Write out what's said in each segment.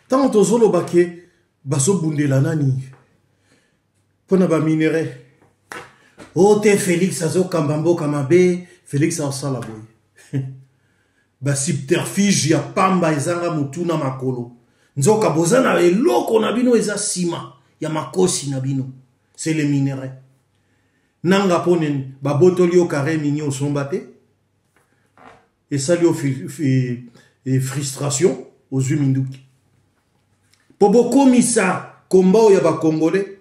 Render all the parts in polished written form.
Tant tozolo bake baso bundela nani pona ba minere ote Félix azo kambambo kamabe Félix asala boy ba subterfuge ya pamba ezanga mutuna makolo nzoka bozana eloko na bino eza sima ya makosi na bino c'est les minéraux nanga ponen ba botoli o carré mini o sombate et ça lui fait frustration aux huminduki Pobo komisa komba ya ba congolais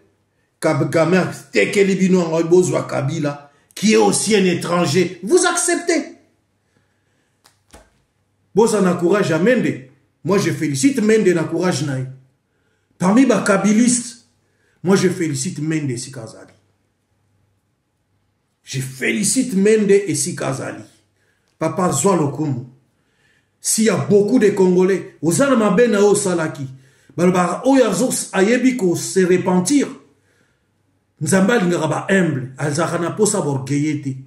Kabgamer tekeli bino en bozwa Kabila qui est aussi un étranger vous acceptez Bosa na courage à Mende moi je félicite Mende na courage naï parmi ba kabilistes moi je félicite Mende Sikazali je félicite Mende et Sikazali papa Zwa Lokumu s'il y a beaucoup de Congolais ozana mabena o salaki balba oyazos ayebiko se repentir nzambali ngaba humble alzakana posa borgeyete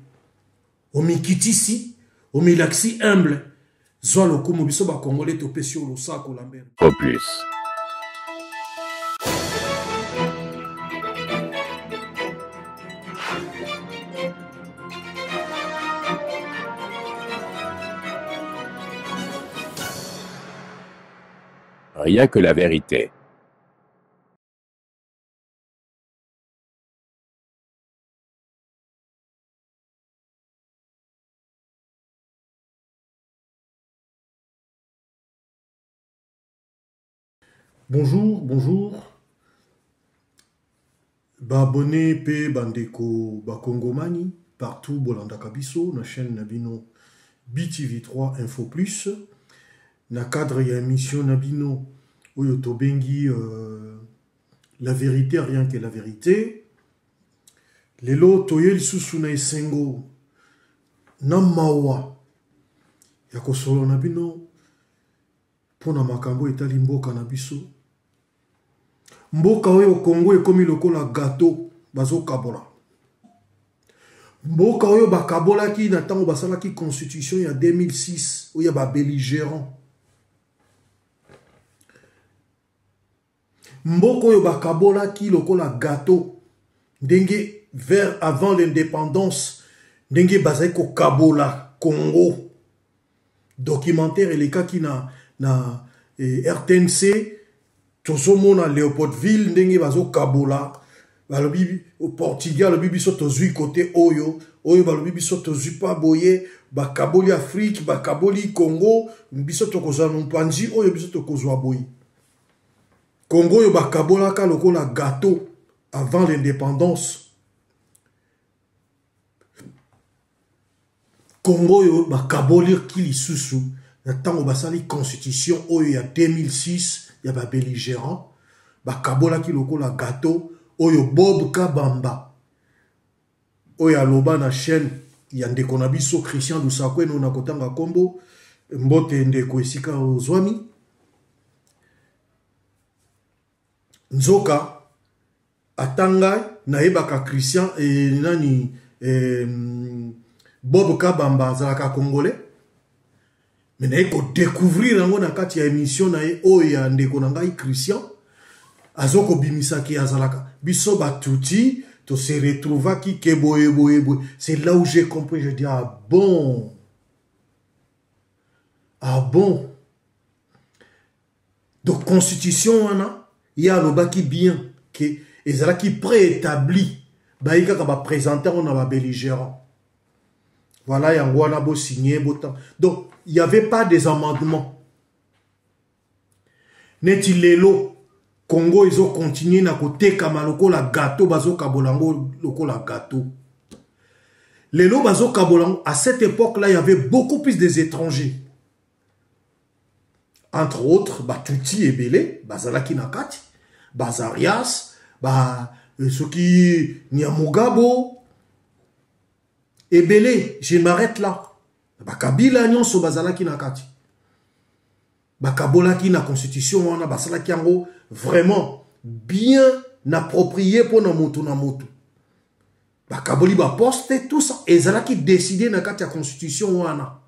omikitisi omilaksi humble Zwa Lokumu biso ba Congolais to pesio lo sako lambert Opus. Rien que la vérité. Bonjour, bonjour. Ba abonné pe bandeko ba Kongomani partout bolanda kabiso na chaîne Nabino BTV3 Info Plus na cadre ya émission Nabino oyo tobengi la vérité rien que la vérité lelo toyeli susu na esengo na mawa ya kosolo Nabino pona makambo etali mboka na biso mboka oyo Congo ekomi lokola gâteau bazo kabola mboka oyo bakabolaki na tango basalaki constitution ya 2006 oyo ba belligérant mboka oyo bakabolaki lokola gâteau ndenge vers avant l'indépendance ndenge bazali ko kabola Congo documentaire elekaki na RTNC tozomona Léopoldville ndenge bazo kabola balobi au Portugal balobi biso tozui côté oyo balobi biso tozui pa boye bakaboli Afrique bakaboli Congo biso tokozwa mpanzi oyo biso tokozwa boye Congo oyo bakabolaka lokola gâteau avant l'indépendance Congo oyo bakaboli kilisusu na tango basali constitution oyo ya 2006 ya ba belligérant bakabola ki lokola gâteau oyo Bob Kabamba oyo aloba na chaîne ya ndeko na biso Christian Lusakwe no na kotanga kombo mbote ndeko esika ozwami nzoka atanga na ebaka Christian nani Bob Kabamba azalaka congolais mais na eko découvrir yango na kati ya émission na ye oyo ya ndeko na ngai Christian azoko bimisaki azalaka biso batuti to se retrouva ki ke boye c'est là où j'ai compris je dis ah bon donc constitution wana ya lobaki bien que ezalaki préétabli baika ka ba présenter on a ba belligérant voilà yango wana bo signé botan donc il n'y avait pas des amendements. Neti lelo Congo ils ont continué na côté kamaloko la gâteau bazo kabolango loko la gâteau. Lelo bazo kabolango à cette époque-là il y avait beaucoup plus des étrangers. Entre autres Batuti et Belé, Bazalaki Nakati, Bazarias, Soki Nyamugabo et Belé, je m'arrête là. Bakabila nyonso bazalaki nakati bakabolaki na constitution wana basalaki yango vraiment bien approprié pour na moto bakaboli ba poste tout ça ezalaki décidé na kati ya constitution wana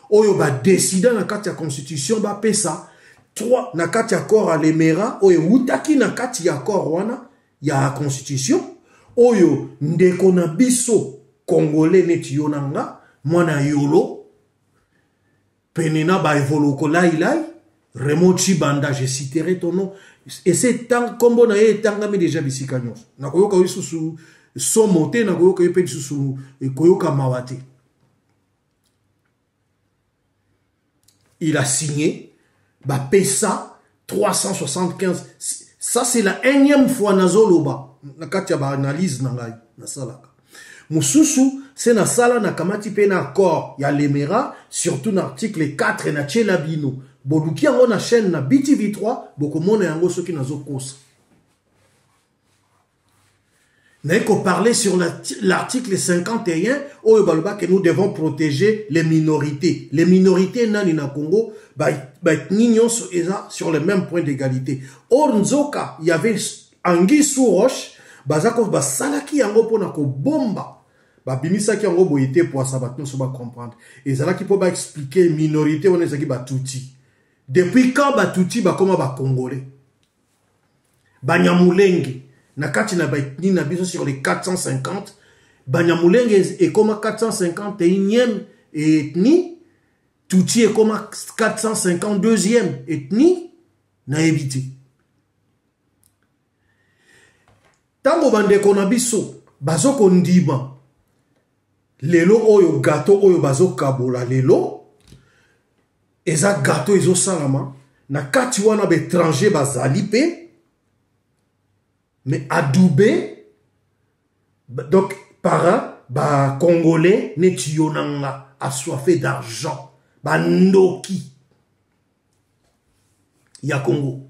oyo ba décider na kati ya constitution ba pesa 3 na kati accord à l'Emera oyo utaki na kati ya accord wana ya constitution oyo ndeko na biso congolais neti yo nanga mwana yolo penena ba evoluko lai Raymond Chibanda, je citerai ton nom et c'est tant combo na ye tangami déjà bisika nyonso na koyoka lisusu somote na koyoka yepe lisusu koyoka mawate. Il a signé Bapesa 375. Ça, c'est la énième fois Nazoloba. Nakatia ba analyse nangai na salaka. Mususu, c'est na sala na kamati pe na accord ya l'Emera, surtout na article 4 na Tchelabino. Boluki yango na chaîne na BTV3, bokomona yango soki nazo kosa. N'ayeko parler sur l'article 51 où que nous devons protéger les minorités. Les minorités nani na Congo sur le même point d'égalité. Or nzoka il y avait Anguille sous roche bazako basalaki yango pona ko bomba babimisa ki yango boyete pour ça batno so ba comprendre. Et zalaki po ba expliquer minorité on ezaki batuti. Depuis quand batuti ba koma ba congolais. Banyamulenge Nakati na baitni na biso sur les 450, Banyamulenge est comme 451e ethnie, Tutsi est comme 452e ethnie, na évité. Tango bande kona biso, bazo kondima, lelo oyo gato oyo bazo kabola lelo, eza gato ezo salama, na kati wana bétranger bazali pe, mais adoubé, donc para, ba congolais, netiyonanga, assoiffé d'argent, ba noki, ya Congo.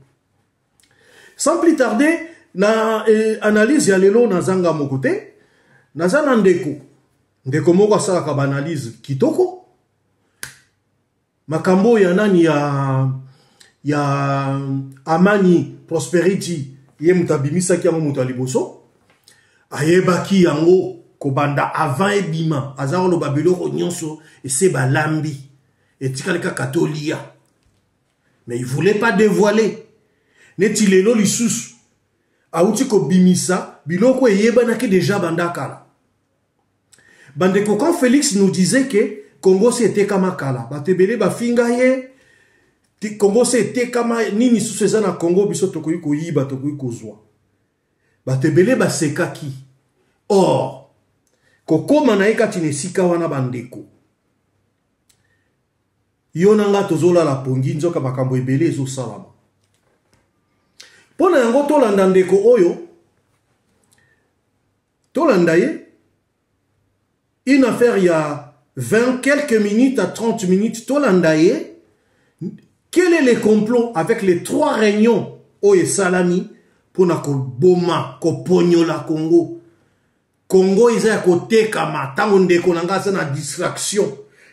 Sans plus tarder, na analyse ya lelo na zanga mokote, na zana ndeko moko salaka ba analyse kitoko, makambo ya nani ya Amani Prosperity, ye mutabimisa ki yango mutu liboso ayebaki yango kobanda avant ebima azaro lo babeloko nyonso ese balambi etikaleka katolia mais il voulait pas dévoiler neti lelo lisusu auti ko bimisa biloko eyebanaki déjà bandakala bandeko quand Félix nous disait que Congo c'était kama kala batebele bafinga ye Congo c'était comme nini sous na Congo biso tokoyi koyiba tokoyi kozwa batebele basekaki or kokoma na ekati nesika wana bandeko yonanga tozola la pongi nzoka makambo ebele ezo salama pona yango tolanda ndeko oyo tolanda ye une affaire il y a 20 quelques minutes à 30 minutes tolanda ye. Quel est le complot avec les 3 réunions au Salami pour na ko boma ko ponyo la Congo? Congo isa ko tekama tango ndeko nanga na distraction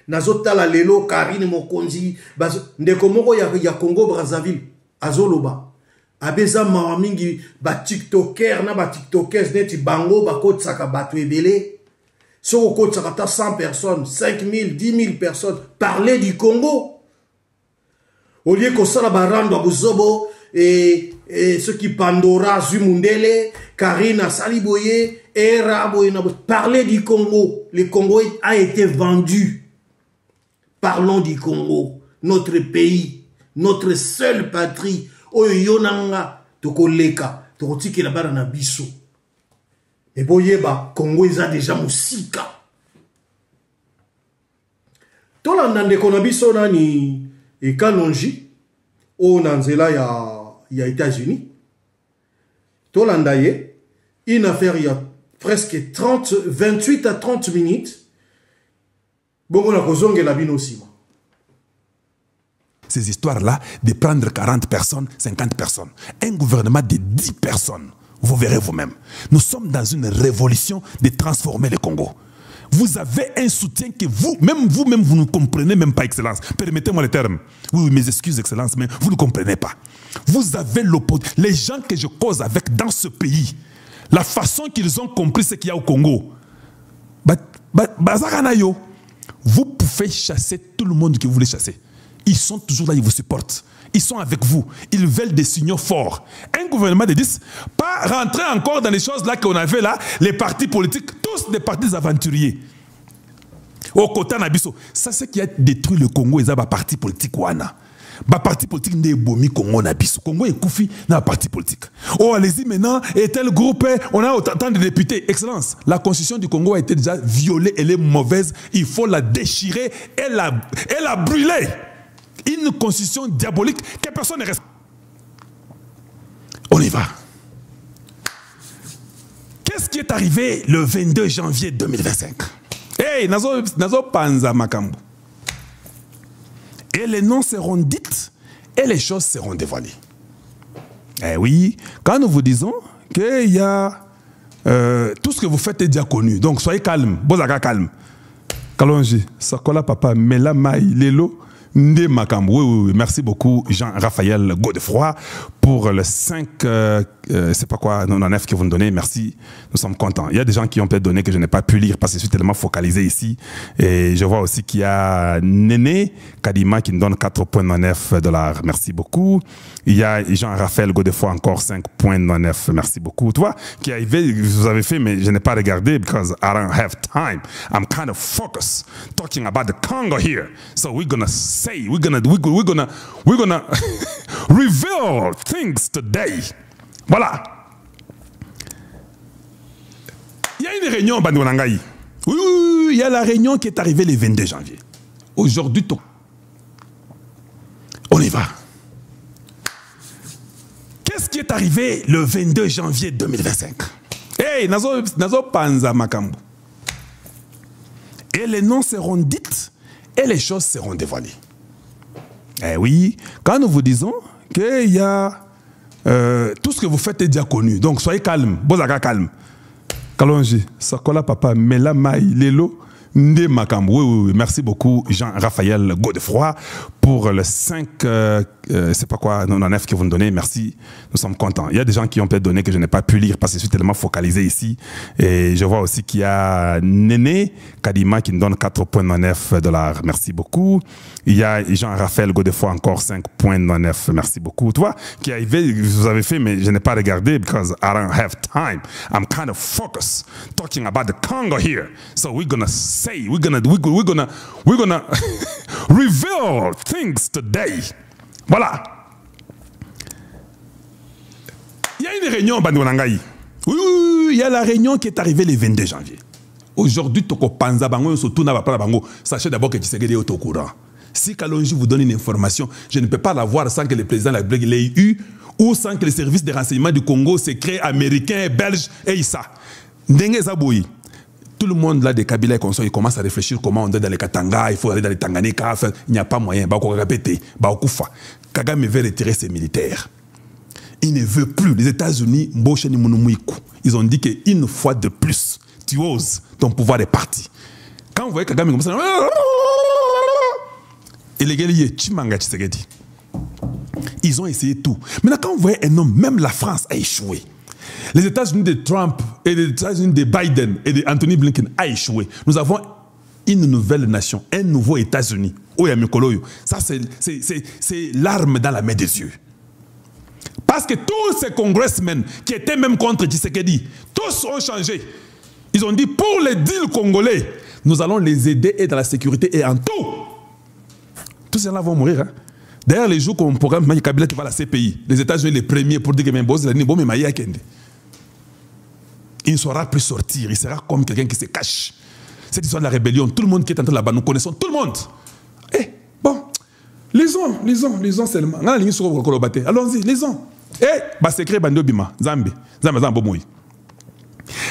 nazotala lelo Karine Mokonzi ndeko moko ya Congo Brazzaville azoloba abeza mawa mingi ba tiktoker na ba tiktokers neti bango ba kotsaka batu ebele so kotsaka ta 100 personnes 5000 10000 personnes parler du Congo. Au lieu que ça la barando à Buzobo et ceux qui Pandora, Zumundele, Karina Saliboye, Era parler du Congo. Le Congo a été vendu. Parlons du Congo, notre pays, notre seule patrie. Oyonanga, Tokoleka, Tokotiki la barana biso. Et boyeba, Congo ils a déjà musika. Tolandande konabiso nani. Et Kalonji, au Nanzela, il y a États-Unis, Tolandaye, une affaire il y a presque 28 à 30 minutes, bon, on a kozonge la bino aussi. Ces histoires-là, de prendre 40 personnes, 50 personnes, un gouvernement de 10 personnes, vous verrez vous-même. Nous sommes dans une révolution de transformer le Congo. Vous avez un soutien que vous-même, vous ne comprenez même pas, Excellence. Permettez-moi le terme. Oui, mes excuses, Excellence, mais vous ne comprenez pas. Vous avez l'opposition. Les gens que je cause avec dans ce pays, la façon qu'ils ont compris ce qu'il y a au Congo, vous pouvez chasser tout le monde que vous voulez chasser. Ils sont toujours là, ils vous supportent. Ils sont avec vous. Ils veulent des signaux forts. Un gouvernement de 10, pas rentrer encore dans les choses là qu'on avait là, les partis politiques, tous des partis aventuriers. Au côté Nabiso, ça c'est qui a détruit le Congo, ils ont des partis politiques. Les partis politiques ne bomi Congo Nabiso. Congo est koufi dans les partis politiques. Oh, allez-y maintenant, et tel groupe, on a autant de députés. Excellence, la constitution du Congo a été déjà violée, elle est mauvaise, il faut la déchirer et la brûler. Une constitution diabolique que personne ne respecte. On y va. Qu'est-ce qui est arrivé le 22 janvier 2025? Hey, nazo panza makambu. Et les noms seront dits et les choses seront dévoilées. Eh oui, quand nous vous disons qu'il y a tout ce que vous faites est déjà connu. Donc soyez calme, bozaka calme. Kalonji, Sakola papa, Mela Mai, Lelo. Ndé Makambo. Oui. Merci beaucoup Jean-Raphaël Godefroy pour le 5, c'est pas quoi, 99 que vous nous donnez. Merci, nous sommes contents. Il y a des gens qui ont peut-être donné que je n'ai pas pu lire parce que je suis tellement focalisé ici. Et je vois aussi qu'il y a Néné Kadima qui nous donne 4,99 $. Merci beaucoup. Il y a Jean-Raphaël Godefroy encore 5,99 $. Merci beaucoup. Toi, qui vous avez fait, mais je n'ai pas regardé because I don't have time. I'm kind of focused talking about the Congo here. So we're gonna say, we're gonna reveal things today. Voilà. Il y a une réunion, Bandi Wanangai. Oui, il y a la réunion qui est arrivée le 22 janvier. Aujourd'hui, on y va. Qu'est-ce qui est arrivé le 22 janvier 2025? Hey, nazo panza makambu. Et les noms seront dits et les choses seront dévoilées. Eh oui, quand nous vous disons qu'il y a tout ce que vous faites est déjà connu. Donc soyez calme, bozaka calme. Kalonji, Sakola papa, Mela Mai, Lelo. Ndé Makambo. Oui. Merci beaucoup Jean-Raphaël Godefroy pour le 5, c'est pas quoi, 99 que vous nous donnez. Merci, nous sommes contents. Il y a des gens qui ont peut-être donné que je n'ai pas pu lire parce que je suis tellement focalisé ici. Et je vois aussi qu'il y a Néné Kadima qui nous donne 4,99 $. Merci beaucoup. Il y a Jean-Raphaël Godefroy encore 5,99 $. Merci beaucoup. Toi, qui vous avez fait, mais je n'ai pas regardé because I don't have time. I'm kind of focused talking about the Congo here. So we're gonna say, we're gonna reveal things today. Voilà. Il y a une réunion, Bandi Wanangai. Oui, il y a la réunion qui est arrivée le 22 janvier. Aujourd'hui, Toko Panza Bango, sachez d'abord que Tshisekedi est au courant. Si Kalonji vous donne une information, je ne peux pas la voir sans que le président l'ait eu ou sans que les services de renseignement du Congo, secrets américains, belges et Issa. Ndenge Zaboui. Tout le monde là des Kabila il commence à réfléchir comment on doit dans les Katanga, il faut aller dans les Tanganyika, il n'y a pas moyen, Kagame veut retirer ses militaires. Il ne veut plus. Les États-Unis, ils ont dit qu'une fois de plus, tu oses, ton pouvoir est parti. Quand vous voyez Kagame comme ça, et les guerriers, ils ont essayé tout. Maintenant, quand vous voyez un homme, même la France a échoué. Les États-Unis de Trump et les États-Unis de Biden et d'Anthony Blinken a échoué. Nous avons une nouvelle nation, un nouveau États-Unis. Ça, c'est l'arme dans la main des yeux. Parce que tous ces congressmen qui étaient même contre Tshisekedi, tous ont changé. Ils ont dit, pour les deals congolais, nous allons les aider et dans la sécurité et en tout. Tous ces-là vont mourir. Hein? D'ailleurs, les jours qu'on programme Kabila qui va à la CPI, les États-Unis les premiers pour dire que même il ne saura plus sortir. Il sera comme quelqu'un qui se cache. Cette histoire de la rébellion, tout le monde qui est entré là-bas, nous connaissons tout le monde. Eh, bon, lisons seulement. Allons-y, lisons. Eh, secret Bando Bima, Zambi, Zambomoui.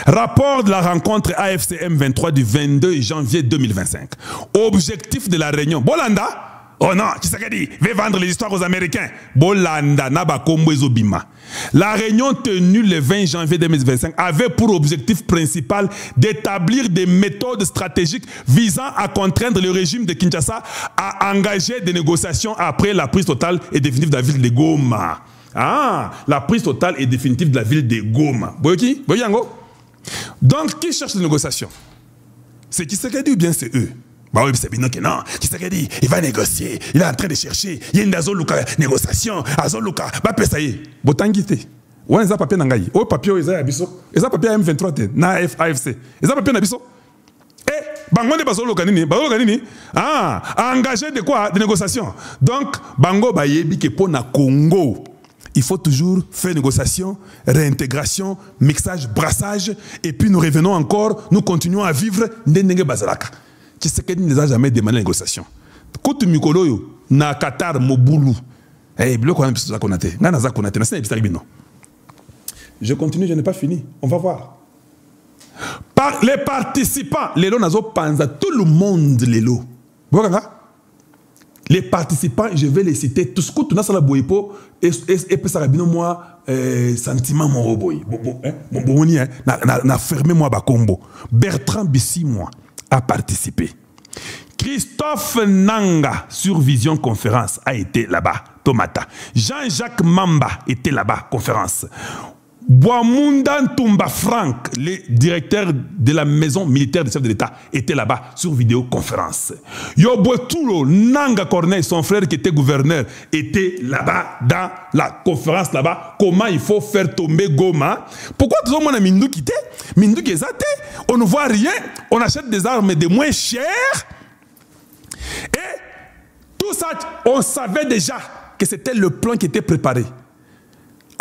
Rapport de la rencontre AFCM 23 du 22 janvier 2025. Objectif de la réunion. Bolanda. Oh non, Tshisekedi veut vendre les histoires aux Américains. Bolanda Naba Kombo Ezobima. La réunion tenue le 20 janvier 2025 avait pour objectif principal d'établir des méthodes stratégiques visant à contraindre le régime de Kinshasa à engager des négociations après la prise totale et définitive de la ville de Goma. Ah, la prise totale et définitive de la ville de Goma. Boyoki, Boyango. Donc, qui cherche les négociations? C'est Tshisekedi ou bien c'est eux? Bah oui, c'est bien que non. Tshisekedi, il va négocier. Il est en train de chercher. Il y a une négociation. Azoluka, bah pesaye. Botangité. Ouais, ça papier nangai. Oh papier, ils ont abisso. Ils ont papier M23 na AFC. Ils ont papier nabisso. Eh, bango de basolo kanini, basolo kanini. Ah, engagé de quoi? De négociation. Donc, bango ba yebi ke pour na Congo. Il faut toujours faire négociation, réintégration, mixage, brassage, et puis nous revenons encore, nous continuons à vivre ndenge bazalaka. Tshisekedi ne les a jamais demandé la négociation. Kotu mikolo yo na Qatar Moboulou. Eh, biloko na biso konate. Nga na za konate na sina ebisaki bino. Je continue, je n'ai pas fini. On va voir. Par les participants, les lots nazo panza tout le monde les lots. Les participants, je vais les citer tous. Quand on a la boyepo et puis ça rabino moi sentiment mon boy. Bon na fermé moi ba combo. Bertrand Bissi moi a participé. Christophe Nanga sur Vision Conférence a été là-bas. Tomata. Jean-Jacques Mamba était là-bas conférence. Boamunda Ntumba Franck, le directeur de la maison militaire du chef de l'État, était là-bas sur vidéoconférence. Yobotulo Nanga Corneille, son frère qui était gouverneur, était là-bas dans la conférence là-bas. Comment il faut faire tomber Goma? Pourquoi tout le monde a Mindou quitté? Mindou qui est athée, on ne voit rien, on achète des armes de moins chères. Et tout ça, on savait déjà que c'était le plan qui était préparé.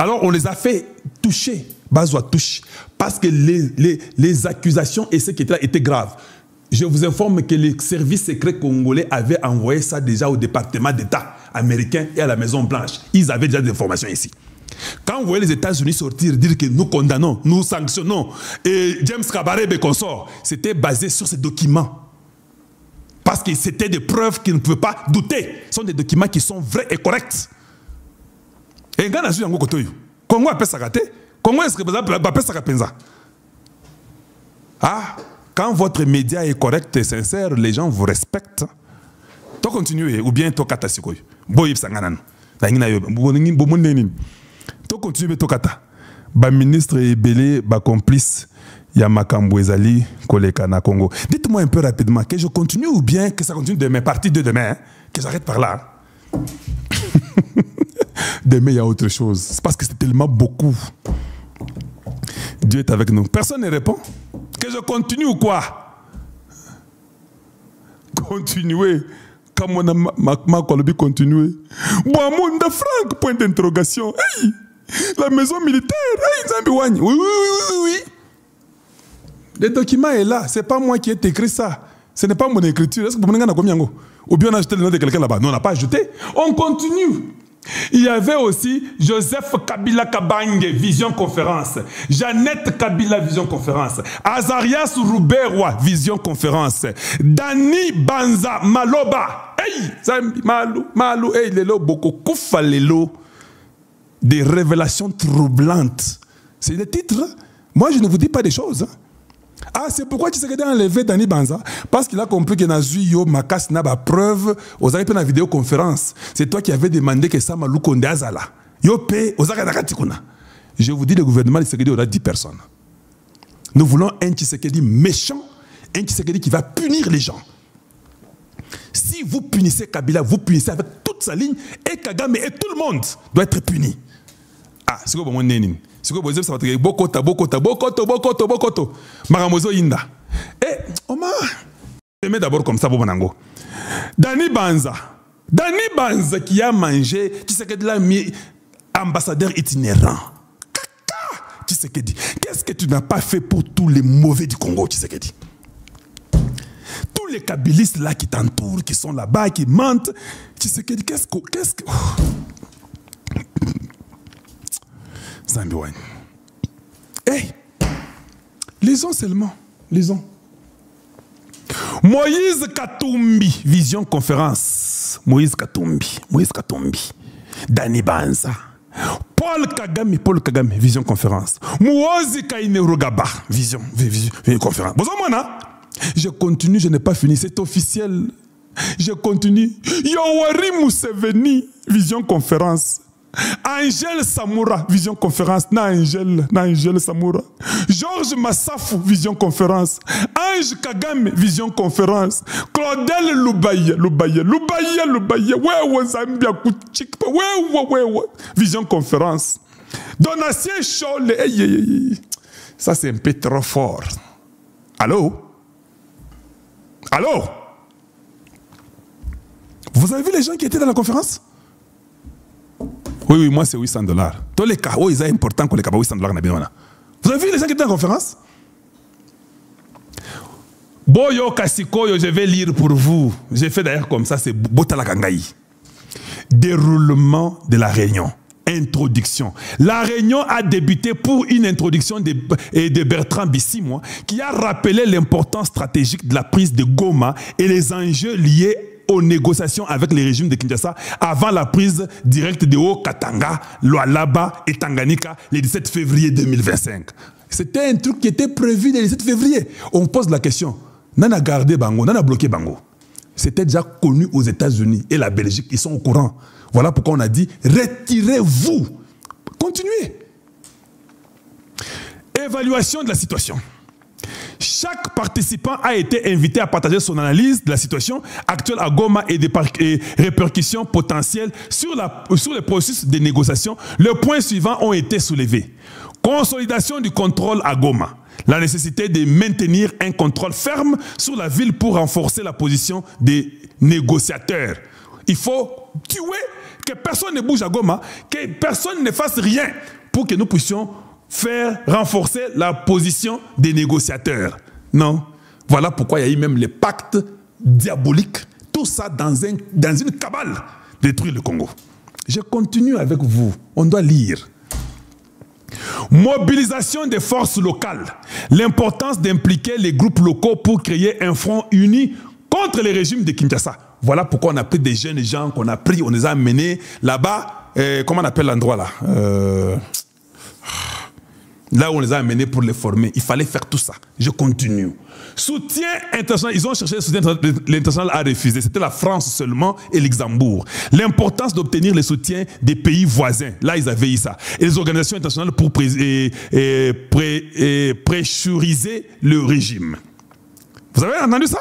Alors on les a fait toucher, Bazoua touche, parce que les accusations et ce qui était là étaient graves. Je vous informe que les services secrets congolais avaient envoyé ça déjà au département d'État américain et à la Maison Blanche. Ils avaient déjà des informations ici. Quand vous voyez les États-Unis sortir, dire que nous condamnons, nous sanctionnons, et James Kabarebe et consorts, c'était basé sur ces documents. Parce que c'était des preuves qu'ils ne pouvaient pas douter. Ce sont des documents qui sont vrais et corrects. Et quand on a dit Congo a fait ça raté, Congo est-ce que vous avez fait ça penza? Ah, quand votre média est correct et sincère, les gens vous respectent. Tu continues ou bien tu kata sikoy. Boyib sanganan. Dangina yo, bomondenin. Tu continues to kata. Ba ministre et belé, ba complice ya makambo ezali koleka na Congo. Dites-moi un peu rapidement que je continue ou bien que ça continue demain, partie de demain, hein, que j'arrête par là. Demain, il y a autre chose. C'est parce que c'est tellement beaucoup. Dieu est avec nous. Personne ne répond. Que je continue ou quoi? Continuez. Comme on a ma colonie continuer. Boamunda Franck, point d'interrogation. Hey, la maison militaire. Hey, Zambiwani. Oui, oui, oui, oui, oui. Le document est là. Ce n'est pas moi qui ai écrit ça. Ce n'est pas mon écriture. Est-ce que vous avez combien? Ou bien on a ajouté le nom de quelqu'un là-bas? Non, on n'a pas ajouté. On continue. Il y avait aussi Joseph Kabila Kabange, Vision Conférence. Jeannette Kabila, Vision Conférence. Azarias Rouberwa, Vision Conférence. Dani Banza Maloba. Hey, Malou, hey, lelo, boko koufa lelo. Des révélations troublantes. C'est le titre. Moi, je ne vous dis pas des choses. Ah, c'est pourquoi tu sais que enlevé Dani Banza? Parce qu'il a compris que Nazuyo Makas n'a pas preuve aux arrêts de la vidéoconférence. C'est toi qui avais demandé que ça m'a loukonde azala. Yo pe aux arrêts d'Akatikuna. Je vous dis, le gouvernement de Tshisekedi aura 10 personnes. Nous voulons un Tshisekedi méchant, un Tshisekedi qui va punir les gens. Si vous punissez Kabila, vous punissez avec toute sa ligne, et Kagame et tout le monde doit être puni. Ah, c'est quoi mon nénin? C'est quoi ça va te dire bokoto. Maramozo Inda. Eh, Omar. Je mets d'abord comme ça pour Bonango. Dani Banza qui a mangé, tu sais que de la ambassadeur itinérant. Kaka, tu sais que dit. Qu'est-ce que tu n'as pas fait pour tous les mauvais du Congo, tu sais que dit. Tous les kabylistes là qui t'entourent, qui sont là-bas, qui mentent, tu sais que dit. Qu'est-ce que Zambiwani. Hey, lisons seulement, lisons. Moïse Katumbi, Vision Conférence. Moïse Katumbi. Dani Banza. Paul Kagame, Vision Conférence. Mouozi Kainerugaba, Vision Conférence. Je continue, je n'ai pas fini, c'est officiel. Je continue. Yoweri Museveni, Vision Conférence. Angèle Samoura, Vision Conférence. Na Angèle Samoura. Georges Massafou, Vision Conférence. Ange Kagame, Vision Conférence. Claudel Loubaye. Ouais, Zambia Kouchik. Ouais. Vision Conférence. Donatien Cholle. Ça, c'est un peu trop fort. Allô? Vous avez vu les gens qui étaient dans la conférence? Oui, moi c'est $800. Tous les cas, ils sont importants que les cas $800. Vous avez vu les gens qui étaient dans la conférence? Boyo Kasikoyo, je vais lire pour vous. J'ai fait d'ailleurs comme ça, c'est Botala Kangaï. Déroulement de la réunion. Introduction. La réunion a débuté pour une introduction de Bertrand Bisimwa qui a rappelé l'importance stratégique de la prise de Goma et les enjeux liés aux négociations avec les régimes de Kinshasa avant la prise directe de Haut-Katanga, Lualaba et Tanganyika le 17 février 2025. C'était un truc qui était prévu le 17 février. On pose la question, Nana gardé Bango, Nana bloqué Bango. C'était déjà connu aux États-Unis et la Belgique, ils sont au courant. Voilà pourquoi on a dit, retirez-vous. Continuez. Évaluation de la situation. Chaque participant a été invité à partager son analyse de la situation actuelle à Goma et des répercussions potentielles sur le processus de négociation. Les points suivants ont été soulevés. Consolidation du contrôle à Goma. La nécessité de maintenir un contrôle ferme sur la ville pour renforcer la position des négociateurs. Il faut tuer, que personne ne bouge à Goma, que personne ne fasse rien pour que nous puissions faire renforcer la position des négociateurs. Non. Voilà pourquoi il y a eu même les pactes diaboliques. Tout ça dans une cabale. Détruire le Congo. Je continue avec vous. On doit lire. Mobilisation des forces locales. L'importance d'impliquer les groupes locaux pour créer un front uni contre les régimes de Kinshasa. Voilà pourquoi on a pris des jeunes gens qu'on a pris, on les a amenés là-bas. Comment on appelle l'endroit là? Là où on les a amenés pour les former. Il fallait faire tout ça. Je continue. Soutien international. Ils ont cherché le soutien international. L'international a refusé. C'était la France seulement et Luxembourg. L'importance d'obtenir le soutien des pays voisins. Là, ils avaient eu ça. Et les organisations internationales pour pressuriser le régime. Vous avez entendu ça?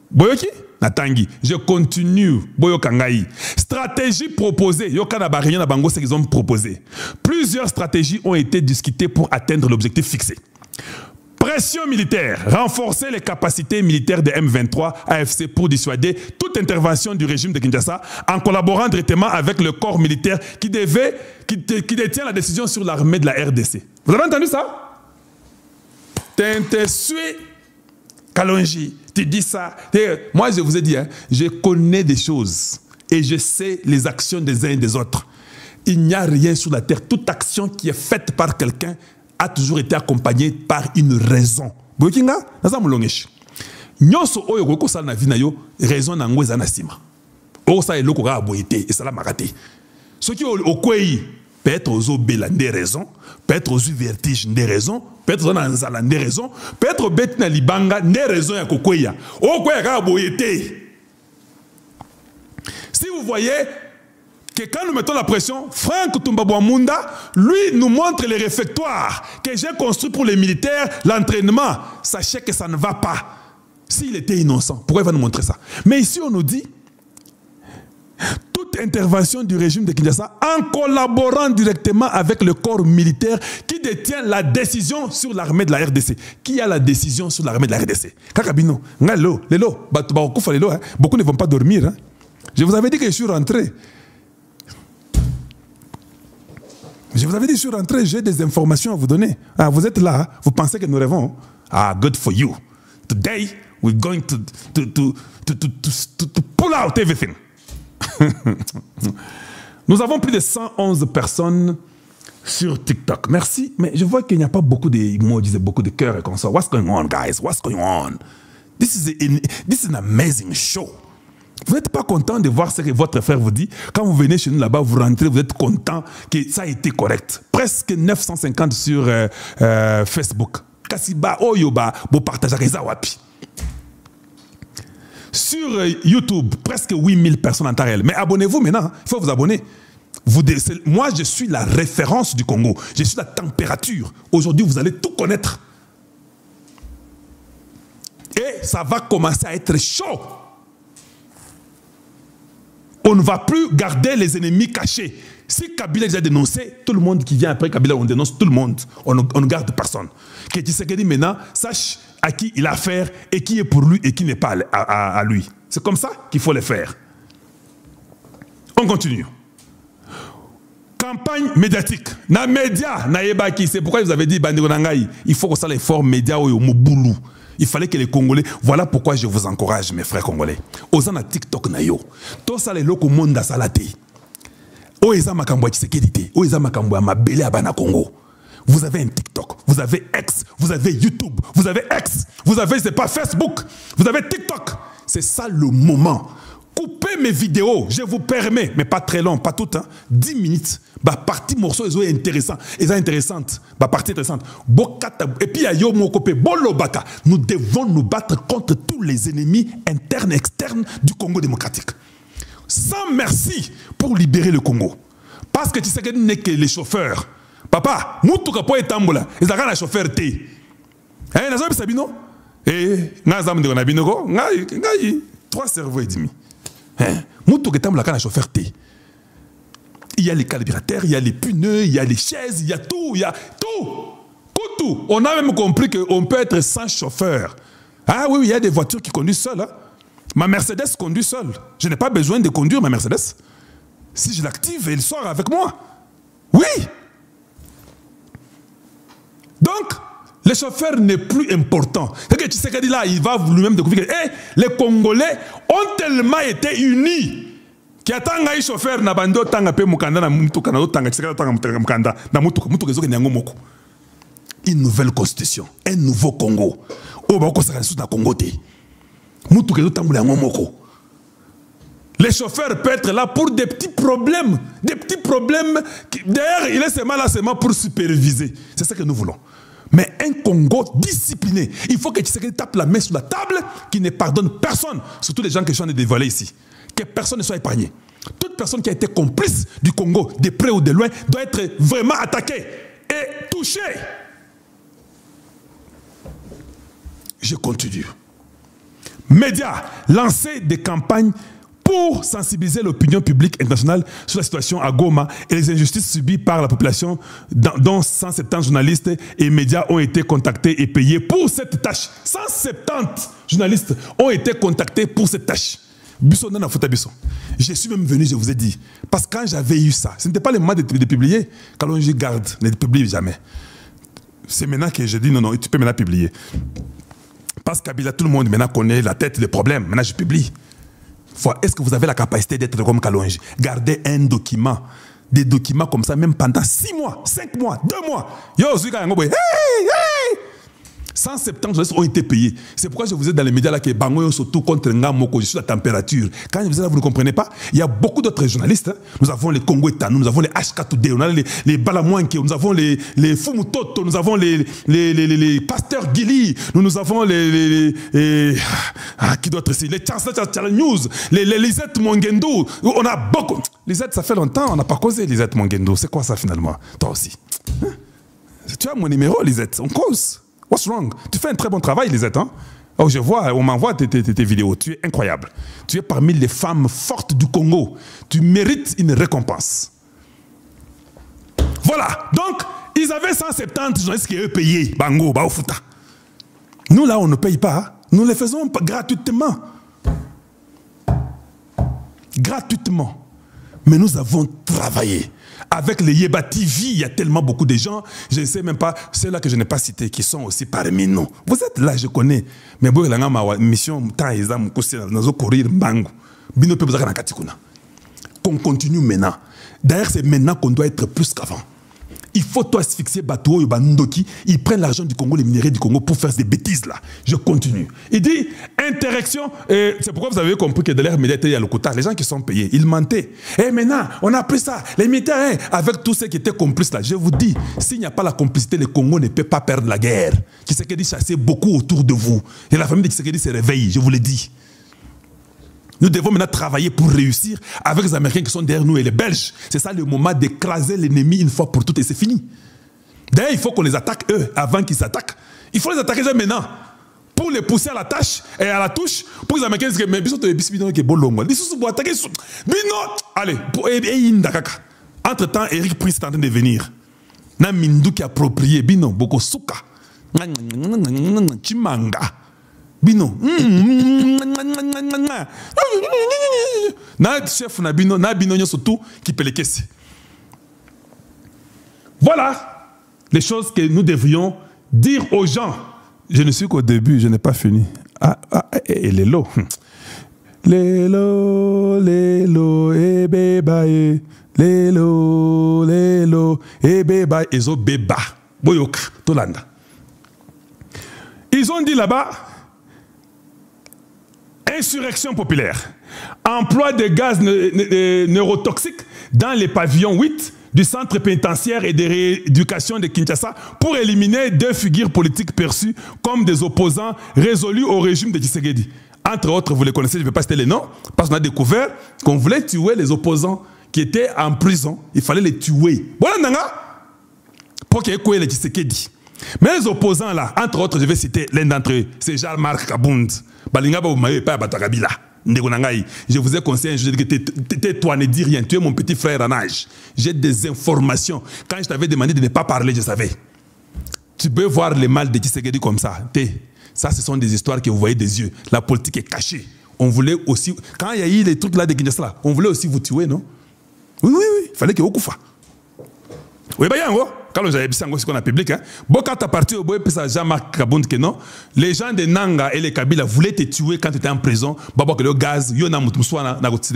Boyoki? Natangi. Je continue. Boyo Kangaï. Stratégie proposée. Yokana Barignan na Bango, c'est qu'ils ont proposé. Plusieurs stratégies ont été discutées pour atteindre l'objectif fixé. Pression militaire. Renforcer les capacités militaires de M23 AFC pour dissuader toute intervention du régime de Kinshasa en collaborant directement avec le corps militaire qui détient la décision sur l'armée de la RDC. Vous avez entendu ça? Tentesui Kalonji. Tu dis ça. Moi, je vous ai dit, hein, je connais des choses et je sais les actions des uns et des autres. Il n'y a rien sur la terre. Toute action qui est faite par quelqu'un a toujours été accompagnée par une raison. Bokinga, naza mulongeshi. Nyoso oyo koko sala na vie na yo, raison na ngweza na sima. O sa eloko ka boyete et sala makate. Ce qui okwei peut-être aux obéla des raisons, peut-être aux vertiges des raisons, peut-être aux anzala des raisons, peut-être aux bêtes na libanga des raisons ya kokweya. Okweya ka boyete. Si vous voyez que quand nous mettons la pression, Franck Tumbabouamunda, lui, nous montre les réfectoires que j'ai construits pour les militaires, l'entraînement. Sachez que ça ne va pas. S'il était innocent, pourquoi il va nous montrer ça? Mais ici, on nous dit, toute intervention du régime de Kinshasa en collaborant directement avec le corps militaire qui détient la décision sur l'armée de la RDC. Qui a la décision sur l'armée de la RDC? Kakabino, ngalo, lelo, beaucoup ne vont pas dormir. Je vous avais dit que je suis rentré. Je vous avais dit, je suis rentré, j'ai des informations à vous donner. Ah, vous êtes là, vous pensez que nous rêvons. Ah, good for you. Today, we're going to pull out everything. Nous avons plus de 111 personnes sur TikTok. Merci, mais je vois qu'il n'y a pas beaucoup d'emojis et beaucoup de cœurs et comme ça. What's going on, guys? What's going on? This is an amazing show. Vous n'êtes pas content de voir ce que votre frère vous dit. Quand vous venez chez nous là-bas, vous rentrez, vous êtes content que ça a été correct. Presque 950 sur Facebook. Kasiba, Oyoba, vous partagez ça wapi. Sur YouTube, presque 8000 personnes en temps réel. Mais abonnez-vous maintenant, il faut vous abonner. Moi, je suis la référence du Congo. Je suis la température. Aujourd'hui, vous allez tout connaître. Et ça va commencer à être chaud. On ne va plus garder les ennemis cachés. Si Kabila les a dénoncés, tout le monde qui vient après Kabila, on dénonce tout le monde. On ne garde personne. Que Tshisekedi maintenant sache à qui il a affaire et qui est pour lui et qui n'est pas à lui. C'est comme ça qu'il faut le faire. On continue. Campagne médiatique. Na média, na yebaki. C'est pourquoi vous avez dit, Bandeko Nangai, il faut que ça les formes médias au Moboulou. Il fallait que les Congolais, voilà pourquoi je vous encourage, mes frères congolais. Osana TikTok na yo. Tout ça les locaux monde à salate. Oeza makambo Tshisekedi. Oeza makambo mabele abana Congo. Vous avez un TikTok, vous avez X, vous avez YouTube, vous avez X, vous avez, c'est pas Facebook, vous avez TikTok. C'est ça le moment. Coupez mes vidéos, je vous permets, mais pas très long, pas tout, hein, 10 minutes. Bah, partie morceau, ils sont intéressants, ils sont intéressantes. Bah, partie intéressante. Et puis, nous devons nous battre contre tous les ennemis internes et externes du Congo démocratique. Sans merci pour libérer le Congo. Parce que tu sais que n'est que les chauffeurs. Papa, mutuka po etambola, ezaka na chauffeur te. Eh, nazo bisabino? Eh, ngazam de nabino ko, ngai 3 cerveaux et demi. Hein? Mutuka etambola kana chauffeur te. Il y a les calibrateurs, il y a les pneus, il y a les chaises, il y a tout, il y a tout. Tout. On a même compris qu'on peut être sans chauffeur. Ah oui, il y a des voitures qui conduisent seules. Hein? Ma Mercedes conduit seule. Je n'ai pas besoin de conduire ma Mercedes. Si je l'active, elle sort avec moi. Oui. Donc, le chauffeur n'est plus important. C'est que Tshisekedi là, il va lui-même découvrir que les Congolais ont tellement été unis qu'il y a tant de chauffeurs na bando tanga pe mukanda na mutuka na tanga Tshisekedi tanga mukanda na mutuka ezoke nyango moko. Une nouvelle constitution, un nouveau Congo. Oh ba ko saka sous na Congo te. Mutuka ezotambola yango moko. Les chauffeurs peuvent être là pour des petits problèmes. Des petits problèmes. D'ailleurs, il est seulement là seulement pour superviser. C'est ça que nous voulons. Mais un Congo discipliné. Il faut que Tshisekedi tape la main sur la table, qui ne pardonne personne. Surtout les gens qui sont en train de dévoiler ici. Que personne ne soit épargné. Toute personne qui a été complice du Congo, de près ou de loin, doit être vraiment attaquée et touchée. Je continue. Médias, lancer des campagnes pour sensibiliser l'opinion publique internationale sur la situation à Goma et les injustices subies par la population, dont 170 journalistes et médias ont été contactés et payés pour cette tâche. 170 journalistes ont été contactés pour cette tâche. Je suis même venu, je vous ai dit, parce que quand j'avais eu ça, ce n'était pas le moment de publier. Quand on dit garde, ne publie jamais. C'est maintenant que je dis non, tu peux maintenant publier. Parce qu'Abila, tout le monde maintenant connaît la tête des problèmes. Maintenant, je publie. Est-ce que vous avez la capacité d'être comme Kalonji? Gardez un document. Des documents comme ça, même pendant 6 mois, 5 mois, 2 mois. Yo, hey, hey! 170 journalistes ont été payés. C'est pourquoi je vous ai dans les médias là que Bangoyo surtout contre Ngamoko, je suis la température. Quand je vous ai là, vous ne comprenez pas. Il y a beaucoup d'autres journalistes. Hein. Nous avons les Congo Etano, nous avons les H4D, on a les Balamouanke, nous avons les Fumutoto, nous avons les Pasteurs Gili, nous avons qui d'autre ici? Les Channel News, les Lisette Mongendou. On a beaucoup. Lisette, ça fait longtemps, on n'a pas causé Lisette Mongendou. C'est quoi ça finalement? Toi aussi. Hein? Tu as mon numéro, Lisette, on cause. What's wrong? Tu fais un très bon travail, Lisette. Hein? Oh, je vois, on m'envoie tes vidéos. Tu es incroyable. Tu es parmi les femmes fortes du Congo. Tu mérites une récompense. Voilà. Donc, ils avaient 170 journalistes qui avaient payé. Bango, Baofuta. Nous, là, on ne paye pas. Nous les faisons gratuitement. Gratuitement. Mais nous avons travaillé. Avec les Yeba TV, il y a tellement beaucoup de gens, je ne sais même pas, ceux-là que je n'ai pas cités, qui sont aussi parmi nous. Vous êtes là, je connais. Mais bon, la mission, qu'on continue maintenant. D'ailleurs, c'est maintenant qu'on doit être plus qu'avant. Il faut toi asphyxier Bateau et Bandoki. Ils prennent l'argent du Congo, les minéraux du Congo pour faire des bêtises là. Je continue. Il dit interaction. C'est pourquoi vous avez compris que de l'air médias, il y a le quota. Les gens qui sont payés, ils mentaient. Et maintenant, on a pris ça. Les militaires, avec tous ceux qui étaient complices là. Je vous dis, s'il n'y a pas la complicité, le Congo ne peut pas perdre la guerre. Tshisekedi chassait beaucoup autour de vous. Et la famille de Tshisekedi se réveille, je vous le dis. Nous devons maintenant travailler pour réussir avec les Américains qui sont derrière nous et les Belges. C'est ça le moment d'écraser l'ennemi une fois pour toutes et c'est fini. D'ailleurs, il faut qu'on les attaque eux avant qu'ils s'attaquent. Il faut les attaquer déjà maintenant. Pour les pousser à la tâche et à la touche, pour les Américains disent que mais allez, entre-temps, Eric Prince est en train de venir. Na Mindu qui a approprié Bino Boko Souka. Chimanga. Bino. Na chef na Bino surtout qui peut les caisser. Voilà les choses que nous devrions dire aux gens. Je ne suis qu'au début, je n'ai pas fini. Et les lots. Les lots, et bébaye. Les lots, et bébaye. Ils ont béba. Boyoka, Tolanda. Ils ont dit là-bas, insurrection populaire, emploi de gaz neurotoxiques dans les pavillons 8 du centre pénitentiaire et de rééducation de Kinshasa pour éliminer 2 figures politiques perçues comme des opposants résolus au régime de Tshisekedi. Entre autres, vous les connaissez, je ne vais pas citer les noms, parce qu'on a découvert qu'on voulait tuer les opposants qui étaient en prison. Il fallait les tuer. Voilà, pour qu'ils aient les Tshisekedi. Mais les opposants là, entre autres, je vais citer l'un d'entre eux, c'est Jean-Marc Kabound. Je vous ai conseillé, je dis que tais-toi, ne dis rien, tu es mon petit frère en âge. J'ai des informations. Quand je t'avais demandé de ne pas parler, je savais. Tu peux voir le mal de Tshisekedi comme ça. Ça, ce sont des histoires que vous voyez des yeux. La politique est cachée. On voulait aussi, quand il y a eu les trucs là de Kinshasa, on voulait aussi vous tuer, non? Oui, il fallait que vous koufa. Oui, bah, quand j'avais dit ce qu'on a public, quand tu as parti au bout, Jean-Marc Kabound, que non, les gens de Nanga et les Kabila voulaient te tuer quand tu étais en prison. Que le gaz,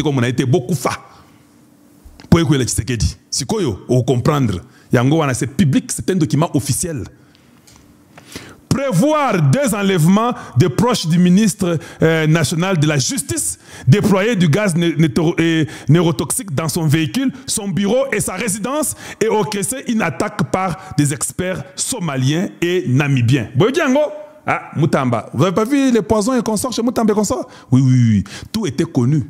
comme on a été beaucoup fa. Pour écouter le Tshisekedi. Si vous comprendre, c'est public, c'est un document officiel. Prévoir 2 enlèvements de proches du ministre national de la Justice, déployer du gaz neurotoxique dans son véhicule, son bureau et sa résidence et orchestrer une attaque par des experts somaliens et namibiens. Ah, Moutamba, vous n'avez pas vu les poisons et consorts chez Moutamba et consorts? Oui. Tout était connu.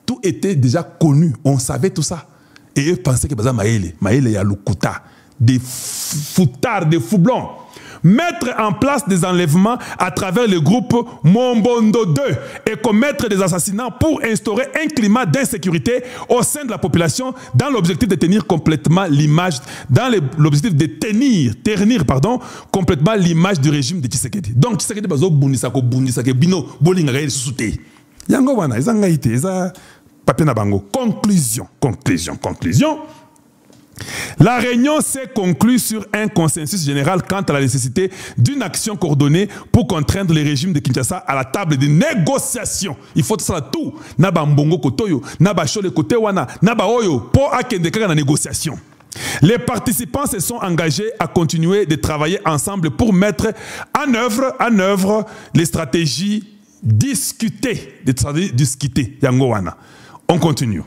Tout était déjà connu. On savait tout ça. Et eux pensaient que Maële y a le Kouta, des foutards, des foublons. Mettre en place des enlèvements à travers le groupe Mombondo 2 et commettre des assassinats pour instaurer un climat d'insécurité au sein de la population dans l'objectif de tenir complètement l'image, complètement l'image du régime de Tshisekedi. Donc Tshisekedi bazo bundisako bino bolinga ga susute. Yango wana ezanga ite eza papier na bango. Conclusion. La réunion s'est conclue sur un consensus général quant à la nécessité d'une action coordonnée pour contraindre les régimes de Kinshasa à la table de négociation. Il faut ça tout. Naba mbongo kotoyo, naba shole kote wana, naba oyo pour akendeka na négociation. Les participants se sont engagés à continuer de travailler ensemble pour mettre en œuvre les stratégies discutées. Yango wana. On continue.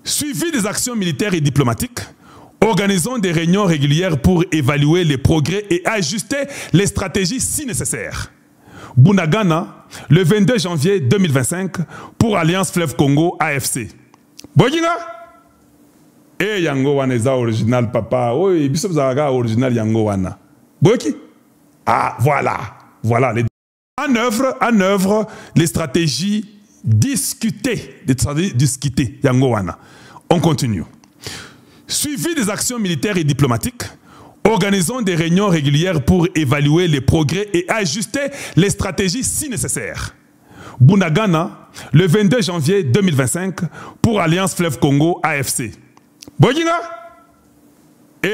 Suivi des actions militaires et diplomatiques, organisons des réunions régulières pour évaluer les progrès et ajuster les stratégies si nécessaire. Bunagana, le 22 janvier 2025, pour Alliance Fleuve Congo AFC. Boyinga? Yango wana eza original papa. Oui, biso zaga original yango wana. Boyki? Ah, voilà les en œuvre les stratégies discuter yango wana. On continue. Suivi des actions militaires et diplomatiques, organisons des réunions régulières pour évaluer les progrès et ajuster les stratégies si nécessaire. Bunagana, le 22 janvier 2025, pour Alliance Fleuve Congo AFC. Boyinga?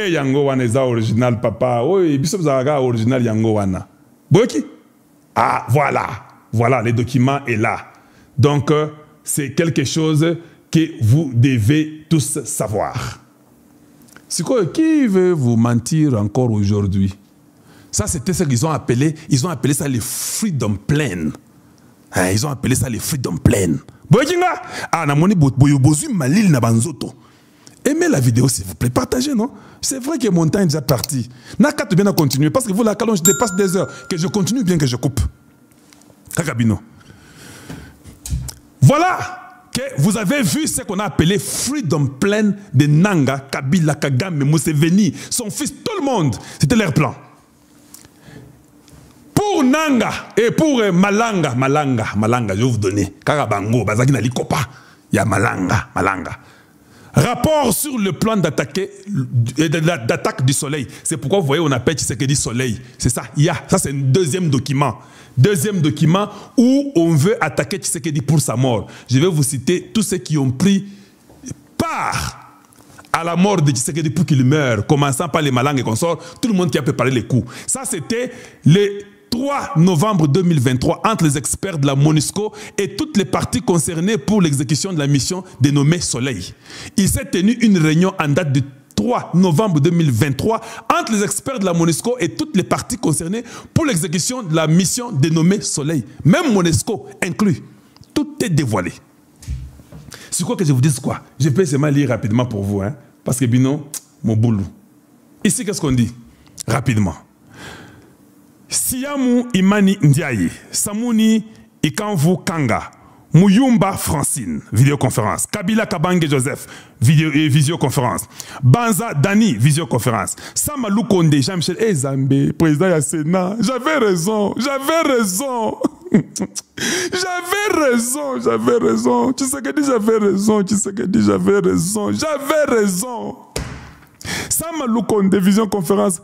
Yango wana eza original papa. Oui, biso zaga original yango wana. Boyki? Ah, voilà, le document est là. Donc, c'est quelque chose que vous devez tous savoir. C'est quoi? Qui veut vous mentir encore aujourd'hui? Ça, c'était ce qu'ils ont appelé. Ils ont appelé ça les freedom plan. Ils ont appelé ça les freedom plan. Boyinga? Ah, namoni boyobozu malil na banzoto. Aimez la vidéo, s'il vous plaît. Partagez, non? C'est vrai que mon temps est déjà parti. N'a qu'à bien continuer. Parce que vous, là, quand je dépasse des heures, que je continue bien que je coupe. Kakabino. Voilà que vous avez vu ce qu'on a appelé Freedom Plan de Nanga, Kabila, Kagame, Museveni, son fils, tout le monde. C'était leur plan. Pour Nanga et pour Malanga, je vais vous donner. Karabango, Bazaki na likopa, il y a Malanga. Rapport sur le plan d'attaque du soleil. C'est pourquoi vous voyez, on appelle Tshisekedi soleil. C'est ça. Ça, c'est un deuxième document. Deuxième document où on veut attaquer Tshisekedi pour sa mort. Je vais vous citer tous ceux qui ont pris part à la mort de Tshisekedi pour qu'il meure, commençant par les Malangues et consorts, tout le monde qui a préparé les coups. Ça, c'était le 3 novembre 2023 entre les experts de la MONUSCO et toutes les parties concernées pour l'exécution de la mission dénommée Soleil. Il s'est tenu une réunion en date du 3 novembre 2023 entre les experts de la MONUSCO et toutes les parties concernées pour l'exécution de la mission dénommée Soleil. Même MONUSCO inclus. Tout est dévoilé. C'est quoi que je vous dise quoi? Je peux seulement lire rapidement pour vous, hein, parce que Bino, mon boulot. Ici, qu'est-ce qu'on dit? Rapidement. Siamu Imani Ndiaye, Samuni Ikanvu Kanga, Muyumba Francine, vidéoconférence. Kabila Kabange Joseph, visioconférence. Banza Dani, visioconférence. Samalou Konde, Jean-Michel Ezambe, président du Sénat. J'avais raison. J'avais raison. Tu sais que j'avais raison. Samalou Konde, visioconférence.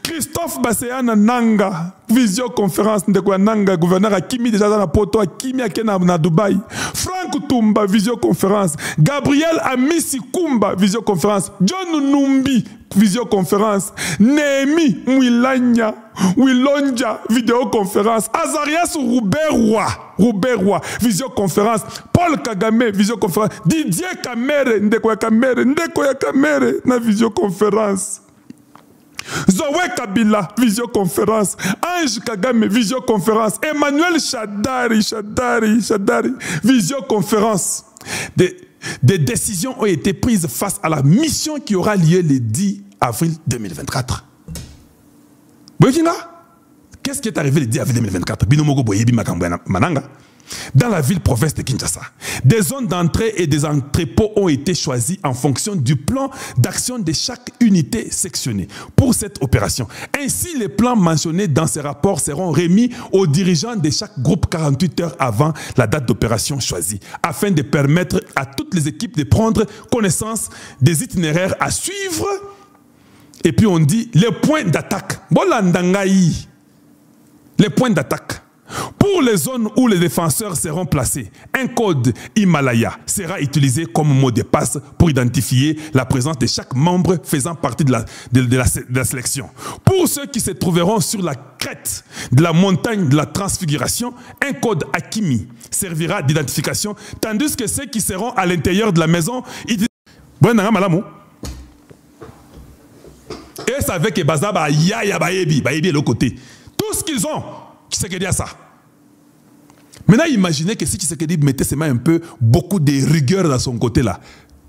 Christophe Basséana Nanga, visioconférence de Nanga, gouverneur Akimi déjà dans la poto, Akimi na Dubaï. Franck Toumba, visioconférence. Gabriel Amissi Kumba, visioconférence. John Numbi, visioconférence. Némi Wilonja, vidéoconférence. Azarias Rouberwa, visioconférence. Paul Kagame, visioconférence. Didier Kamere, Ndekoya Kamere, na visioconférence. Zoé Kabila, visioconférence. Ange Kagame, visioconférence. Emmanuel Chadari, visioconférence. Des décisions ont été prises face à la mission qui aura lieu le 10 avril 2024. Qu'est-ce qui est arrivé le 10 avril 2024? Binomogo Boyebi Mananga. Dans la ville-province de Kinshasa, des zones d'entrée et des entrepôts ont été choisis en fonction du plan d'action de chaque unité sectionnée pour cette opération. Ainsi, les plans mentionnés dans ces rapports seront remis aux dirigeants de chaque groupe 48 heures avant la date d'opération choisie, afin de permettre à toutes les équipes de prendre connaissance des itinéraires à suivre. Et puis on dit les points d'attaque. Les points d'attaque. Pour les zones où les défenseurs seront placés, un code Himalaya sera utilisé comme mot de passe pour identifier la présence de chaque membre faisant partie de la sélection. Pour ceux qui se trouveront sur la crête de la montagne de la transfiguration, un code Akimi servira d'identification, tandis que ceux qui seront à l'intérieur de la maison... Et c'est avec Bazaba, Bayebi est l'autre côté. Tout ce qu'ils ont, Tshisekedi a ça. Maintenant, imaginez que si Tshisekedi mettait ses mains un peu, beaucoup de rigueur dans son côté là,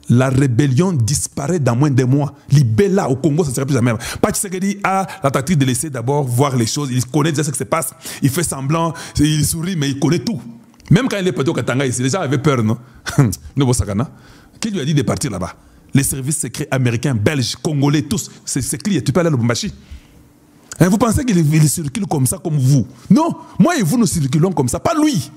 la rébellion disparaît dans moins de mois. Libella au Congo, ça ne serait plus jamais. Pas Tshisekedi a la tactique de laisser d'abord voir les choses. Il connaît déjà ce qui se passe. Il fait semblant, il sourit, mais il connaît tout. Même quand il est parti au Katanga ici, les gens avaient peur, non? Qui lui a dit de partir là-bas? Les services secrets américains, belges, congolais, tous, c'est clair. Tu peux aller à Lubumbashi. Vous pensez qu'il circule comme ça, comme vous? Non, moi et vous, nous circulons comme ça, pas lui.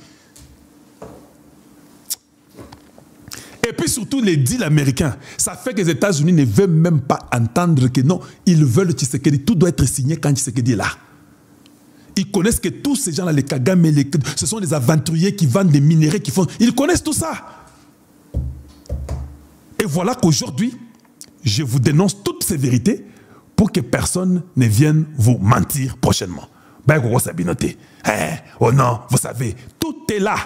Et puis surtout les deals américains, ça fait que les États-Unis ne veulent même pas entendre que non, ils veulent Tshisekedi, tout doit être signé quand Tshisekedi est là. Ils connaissent que tous ces gens-là, les Kagame, ce sont des aventuriers qui vendent des minéraux, qui font... Ils connaissent tout ça. Et voilà qu'aujourd'hui, je vous dénonce toutes ces vérités pour que personne ne vienne vous mentir prochainement. Oh non, vous savez, tout est là.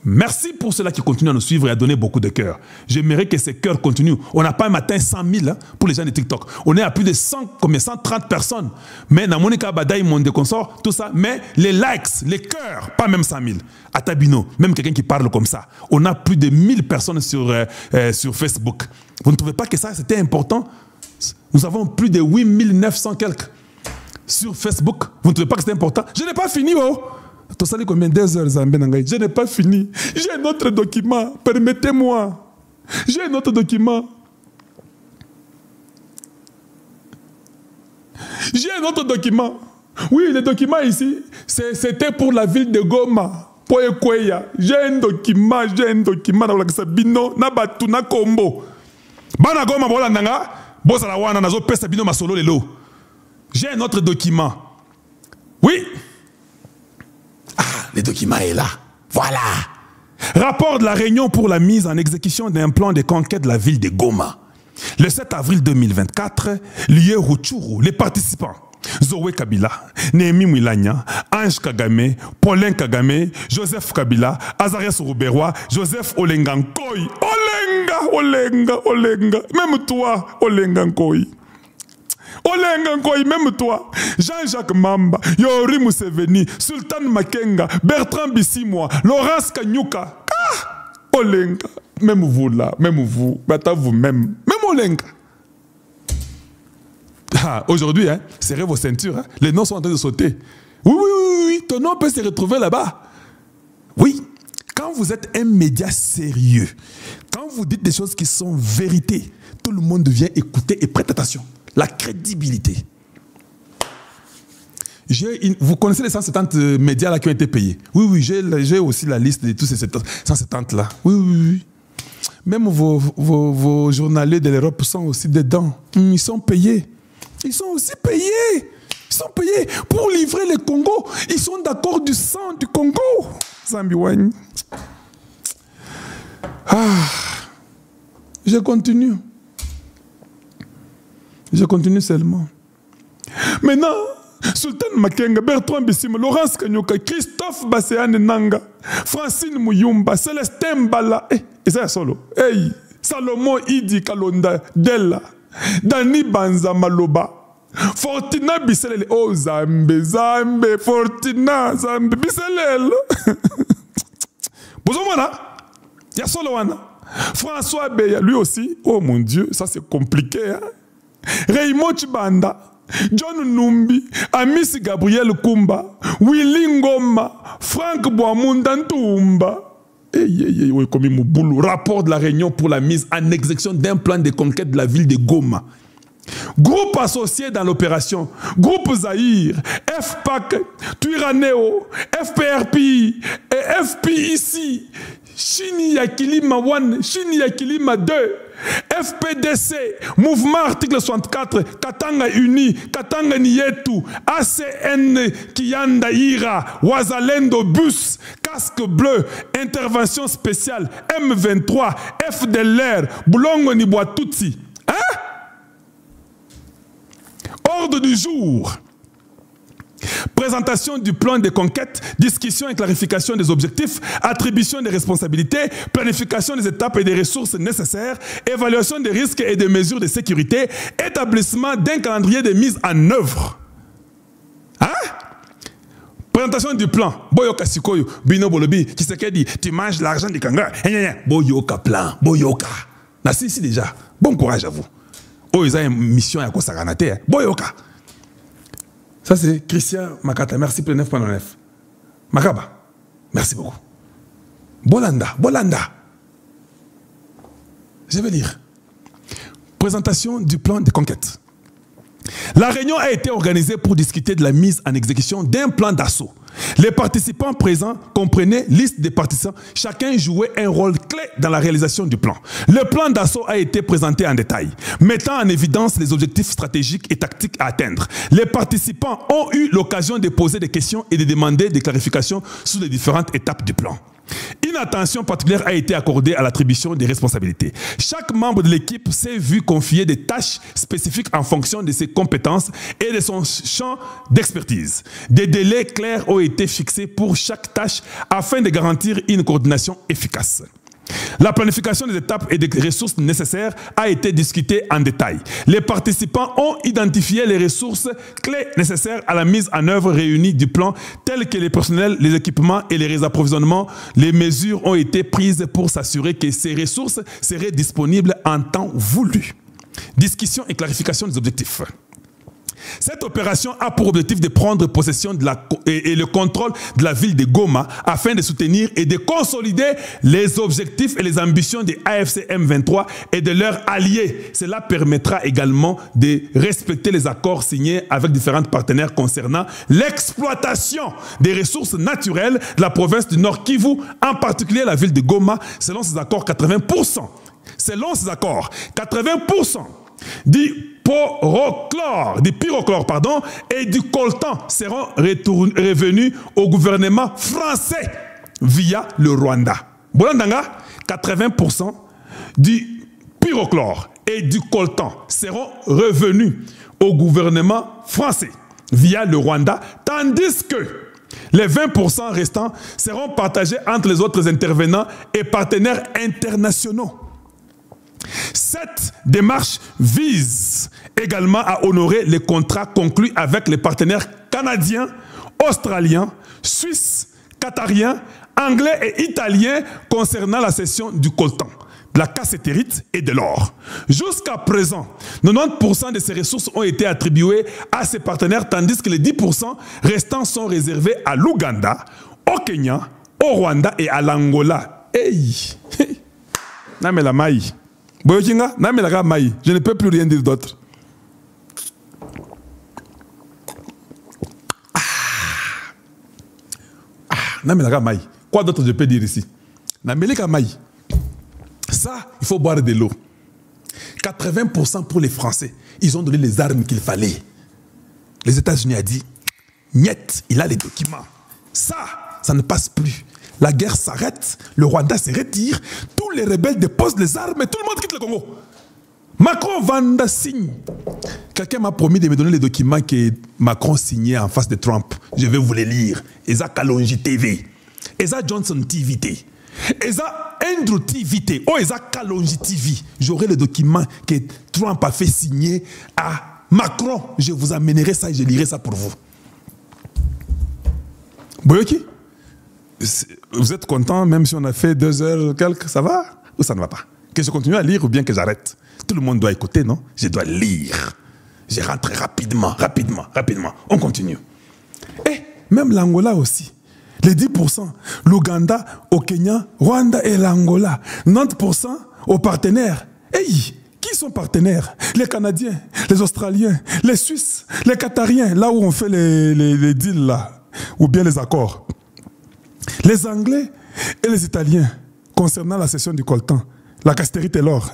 Merci pour ceux-là qui continuent à nous suivre et à donner beaucoup de cœur. J'aimerais que ces cœurs continuent. On n'a pas matin 100 000 hein, pour les gens de TikTok. On est à plus de 130 personnes. Mais dans Monica Badaï, mon consort, tout ça. Mais les likes, les cœurs, pas même 100 000. À Tabino, même quelqu'un qui parle comme ça. On a plus de 1000 personnes sur Facebook. Vous ne trouvez pas que ça, c'était important? Nous avons plus de 8900 quelques sur Facebook. Vous ne trouvez pas que c'est important? Je n'ai pas fini, oh! Tu as combien 2 heures, Zambé Nangaï? Je n'ai pas fini. J'ai un autre document. Permettez-moi. J'ai un autre document. J'ai un autre document. Oui, le document ici, c'était pour la ville de Goma. Pour Ekweya. J'ai un document dans la Sabino, Nabatu, Nakombo. Bana Goma, Bolandanga, Bosalawana, Nazo, Pesta Bino, Masolo, Lelo. J'ai un autre document. Oui. Ah, le document est là. Voilà. Rapport de la réunion pour la mise en exécution d'un plan de conquête de la ville de Goma. Le 7 avril 2024, lieu Rutshuru, les participants. Zoé Kabila, Néhémie Mwilanya, Ange Kagame, Paulin Kagame, Joseph Kabila, Azarias Rouberois, Joseph Olenga Nkoy. Olenga. Même toi, Olenga Nkoy. Olenga Nkoy, même toi. Jean-Jacques Mamba, Yori Museveni, Sultan Makenga, Bertrand Bissimois, Laurence Kanyuka. Ah! Olenga. Même vous là, même vous. Bata vous-même. Même Olenga. Ah, aujourd'hui, hein, serrez vos ceintures. Hein. Les noms sont en train de sauter. Oui. Ton nom peut se retrouver là-bas. Oui. Quand vous êtes un média sérieux, quand vous dites des choses qui sont vérités, tout le monde vient écouter et prête attention. La crédibilité. Vous connaissez les 170 médias là qui ont été payés. Oui, j'ai aussi la liste de tous ces 170 là. Oui. Même vos journaliers de l'Europe sont aussi dedans. Ils sont payés. Ils sont aussi payés. Ils sont payés pour livrer le Congo. Ils sont d'accord du sang du Congo. Zambiwany. Ah. Je continue seulement. Maintenant, Sultan Makenga, Bertrand Bissimo, Laurence Kanyuka, Christophe Basséane Nanga, Francine Muyumba, Célestin Mbala, et ça solo. Hey, Salomon Idi Kalonda, Della, Dani Banza Maloba, Fortina Bisselel, oh Zambe, Fortina, Zambe, Bisselel. Bozomana, il y a solo wana. François Beya, lui aussi, oh mon Dieu, ça c'est compliqué. Hein? Raymond Chibanda, John Numbi, Amis Gabriel Kumba, Willy Ngoma, Franck Boamunda Ntumba. Rapport de la réunion pour la mise en exécution d'un plan de conquête de la ville de Goma. Groupe associé dans l'opération, Groupe Zahir, FPAC, Tuiraneo, FPRPI et FPIC, Chini Yakilima 1, Chini Yakilima 2, FPDC, Mouvement Article 64, Katanga Uni, Katanga Nietu, ACN Kiyanda Ira, Wazalendo Bus, Casque Bleu, Intervention Spéciale, M23, FDLR, Boulongo Nibouatutsi. Hein? Ordre du jour. Présentation du plan de conquête, discussion et clarification des objectifs, attribution des responsabilités, planification des étapes et des ressources nécessaires, évaluation des risques et des mesures de sécurité, établissement d'un calendrier de mise en œuvre. Hein? Présentation du plan. Boyoka Sikoyo, Bino Bolobi, Tshisekedi, tu manges l'argent du Kanga. Boyoka plan, Boyoka. Nassi ici déjà. Bon courage à vous. Oh, ils ont une mission à Kosaganate. Boyoka. Ça, c'est Christian Makata. Merci pour le 9.9. Makaba. Merci beaucoup. Bolanda. Je vais lire. Présentation du plan de conquête. La réunion a été organisée pour discuter de la mise en exécution d'un plan d'assaut. Les participants présents comprenaient liste des participants. Chacun jouait un rôle clé dans la réalisation du plan. Le plan d'assaut a été présenté en détail, mettant en évidence les objectifs stratégiques et tactiques à atteindre. Les participants ont eu l'occasion de poser des questions et de demander des clarifications sur les différentes étapes du plan. Une attention particulière a été accordée à l'attribution des responsabilités. Chaque membre de l'équipe s'est vu confier des tâches spécifiques en fonction de ses compétences et de son champ d'expertise. Des délais clairs ont été fixés pour chaque tâche afin de garantir une coordination efficace. La planification des étapes et des ressources nécessaires a été discutée en détail. Les participants ont identifié les ressources clés nécessaires à la mise en œuvre réunie du plan, telles que les personnels, les équipements et les réapprovisionnements. Les mesures ont été prises pour s'assurer que ces ressources seraient disponibles en temps voulu. Discussion et clarification des objectifs. Cette opération a pour objectif de prendre possession et le contrôle de la ville de Goma afin de soutenir et de consolider les objectifs et les ambitions des AFC M23 et de leurs alliés. Cela permettra également de respecter les accords signés avec différents partenaires concernant l'exploitation des ressources naturelles de la province du Nord Kivu, en particulier la ville de Goma. Selon ces accords, 80% du pyrochlore et du coltan seront revenus au gouvernement français via le Rwanda. Bolandanga, 80% du pyrochlore et du coltan seront revenus au gouvernement français via le Rwanda, tandis que les 20% restants seront partagés entre les autres intervenants et partenaires internationaux. Cette démarche vise également à honorer les contrats conclus avec les partenaires canadiens, australiens, suisses, qatariens, anglais et italiens concernant la cession du coltan, de la cassiterite et de l'or. Jusqu'à présent, 90% de ces ressources ont été attribuées à ces partenaires, tandis que les 10% restants sont réservés à l'Ouganda, au Kenya, au Rwanda et à l'Angola. Hey! Namela maï. Boyokinga, namela maï. Je ne peux plus rien dire d'autre. Namela maï. Quoi d'autre je peux dire ici? Namela maï. Ça, il faut boire de l'eau. 80% pour les Français. Ils ont donné les armes qu'il fallait. Les États-Unis ont dit, niet, il a les documents. Ça ne passe plus. La guerre s'arrête, le Rwanda se retire, tous les rebelles déposent les armes et tout le monde quitte le Congo. Macron Vanda signe. Quelqu'un m'a promis de me donner les documents que Macron signait en face de Trump. Je vais vous les lire. Eza Kalonji TV. Eza Johnson TV. Eza Andrew TV. Oh, Eza Kalonji TV. J'aurai le document que Trump a fait signer à Macron. Je vous amènerai ça et je lirai ça pour vous. Boyoki? Vous êtes content même si on a fait 2 heures quelques, ça va? Ou ça ne va pas? Que je continue à lire ou bien que j'arrête? Tout le monde doit écouter, non? Je dois lire. Je rentre rapidement. On continue. Et même l'Angola aussi. Les 10%, l'Ouganda, au Kenya, Rwanda et l'Angola. 90% aux partenaires. Hey, qui sont partenaires? Les Canadiens, les Australiens, les Suisses, les Qatariens, là où on fait les deals là, ou bien les accords. Les Anglais et les Italiens concernant la cession du coltan, la cassiterite et l'or.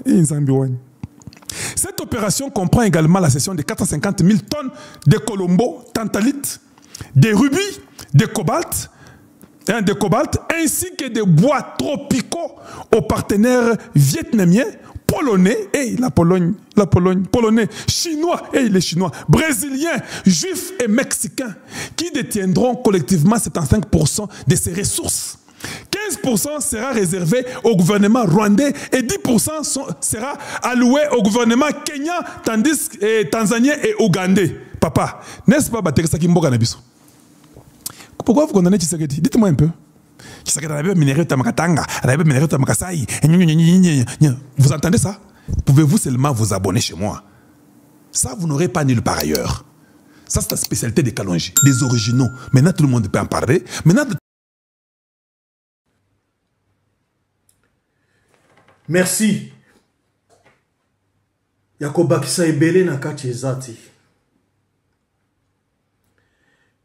Cette opération comprend également la cession de 450 000 tonnes de colombo, tantalite, des rubis, des cobalt, ainsi que des bois tropicaux aux partenaires vietnamiens, polonais, polonais, chinois, les chinois, brésiliens, juifs et mexicains, qui détiendront collectivement 75% de ces ressources. 15% sera réservé au gouvernement rwandais et 10% sera alloué au gouvernement kenyan, tandis tanzanien et ougandais. Papa, n'est-ce pas Batersaki Mboga Nabiso? Pourquoi vous condamnez Tshisekedi? Dites-moi un peu. Vous entendez ça? Pouvez-vous seulement vous abonner chez moi? Ça, vous n'aurez pas nulle part ailleurs. Ça, c'est la spécialité des Kalonji, des originaux. Maintenant, tout le monde peut en parler. Maintenant, merci. Yakobakisa ebele na kati ezati.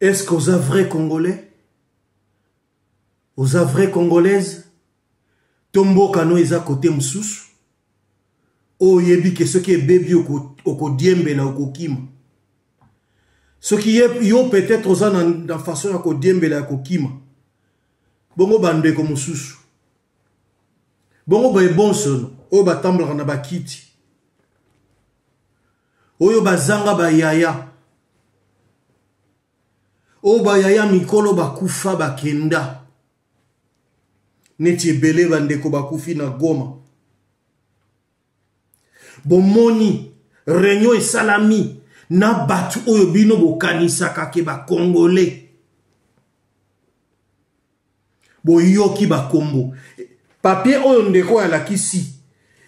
Est-ce que vous êtes vrais Congolais? Vous êtes vrais Congolaises? Tombo kano eza kote msusu. O yebi ke soki ebebi oko diembela oko kima. Soki yo peut-être oza na façon oko diembela oko kima. Bongo bande ko msusu. Bongo ba bonsono. O ba tambla na bakiti. Oyo bazanga ba yaya. O ba yaya mikolo bakufa bakenda. Neti ebele bandeko bakufi na Goma. Bomoni réunion et salami na batu oyo bino bokanisa kake ba Congolais. Boyoki ba kombo. Papier oyo ndeko ya lakisi.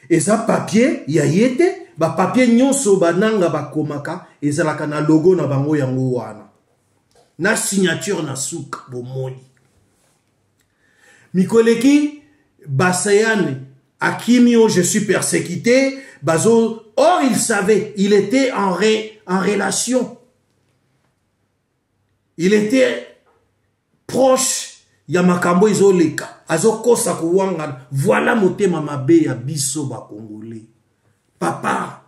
Eza papier ya yete ba papier nyonso bananga bakomaka ezalaka na logo na bango yango wana na signature na suka bomoni mikoleki basayane akimio je suis persécuté bazo. Or il savait, il était en relation, il était proche ya makambo izoleka azokosa kuwanga. Voilà motema mabe ya biso ba Congolais. Papa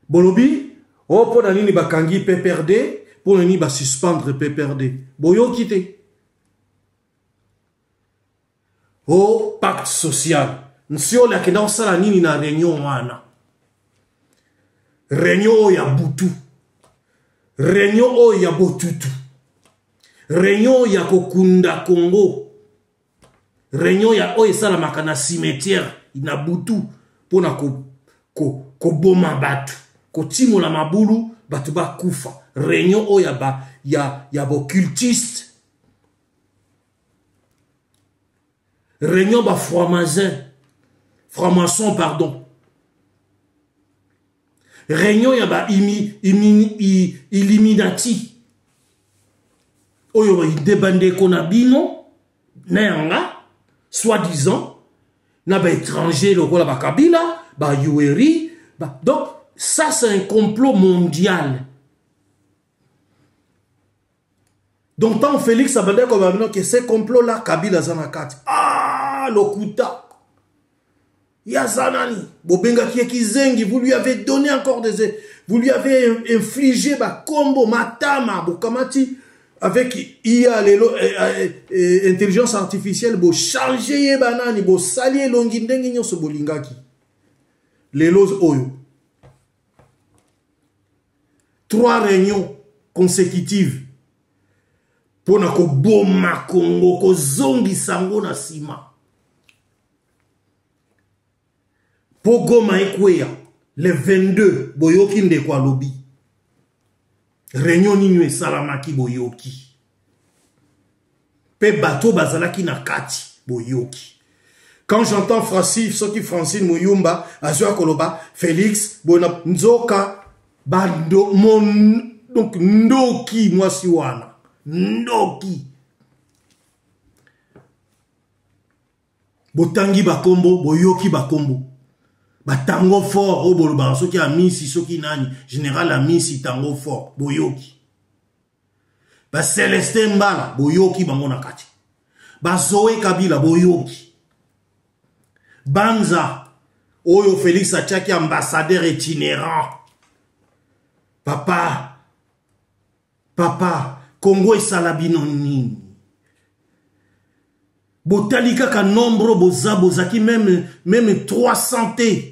bolobi o po na nini bakangi PPRD po na nini ba suspendre PPRD boyo kite o pacte social nsio la kenda osala nini na réunion wana réunion ya butu réunion ya botutu réunion ya kokunda Congo réunion ya oyo esalamaka na cimetière na butu pona ko boma batu kotimola mabulu batu bakufa réunion oyo ya bocultiste réunion ba franc-maçon pardon réunion ya ba Illuminati oyo ba débandé kona bino na yanga soi-disant na ba étranger lokola ba Kabila ba Yoweri donc ça c'est un complot mondial. Donc tant Félix Abadé comme que ces complots là Kabila Zanakati Lokuta Yazanani Bobenga Kiekizengi, vous lui avez donné encore vous lui avez infligé ba combo matama bokamati avec IA intelligence artificielle bo changer banani bo salier longi ndengi nyoso bolingaki lelos oyo 3 réunions consécutives pour na ko boma Congo ko zongi sango na sima Pogoma Ekwea, le 22, Boyoki Ndekwa Lobi. Réunion Ninu et Salamaki Boyoki. Pe bateau Bazalaki Nakati Boyoki. Quand j'entends Francine Mouyumba, Azua Koloba, Félix, Bona Nzoka, Bando, donc Ndoki, moi Siwana. Ndoki. Botangi Bakombo, Boyoki Bakombo. Tango fort au boloba soki a misi soki nani général a misi tango fort boyoki ba Celestin Mbala boyoki bango na kati ba Zoé Kabila boyoki Banza oyo Félix Atchaki ambassadeur itinérant papa Congo et Salabino nini botalika ka nombre bozaki même 300 T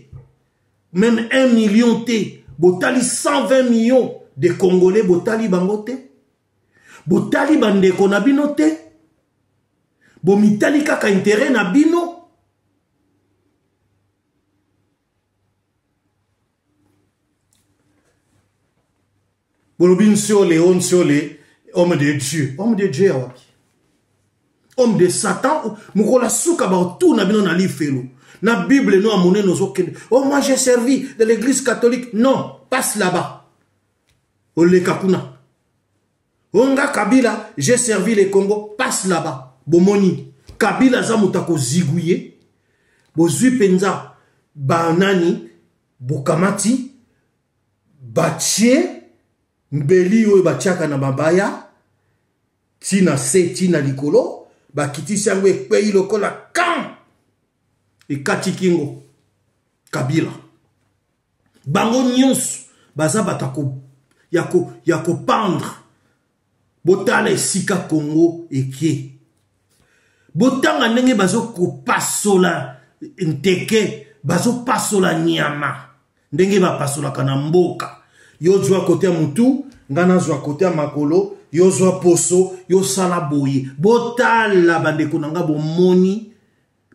même 1 million T botali 120 millions de Congolais botali bango te botali bandeko na bino te bomitali kaka intérêt na bino bolobin sur les homme de Dieu awaki homme de Satan, mukola souka ba tout na bino na lifelo. Na Bible no amone no zokende. Oh moi j'ai servi de l'église catholique. Non, passe là-bas. Ole kapuna. Onga Kabila, j'ai servi les Congo, passe là-bas. Bomoni. Kabila za mutako ziguye. Bozui penza banani bokamati batie mbeli oyo batiaka na babaya tina se tina likolo bakitisi yango ekweyi lokola kan ekati kingo Kabila bango nyonso baza batako ya kopandre botala esika Congo eke botanga ndenge bazo kopasola nteke bazo pasola nyama ndenge bapasolaka na mboka yo zwa kote ya mutu ngana zwa kote ya makolo yo zwa poso yo sala boye botala bandeko nanga bomoni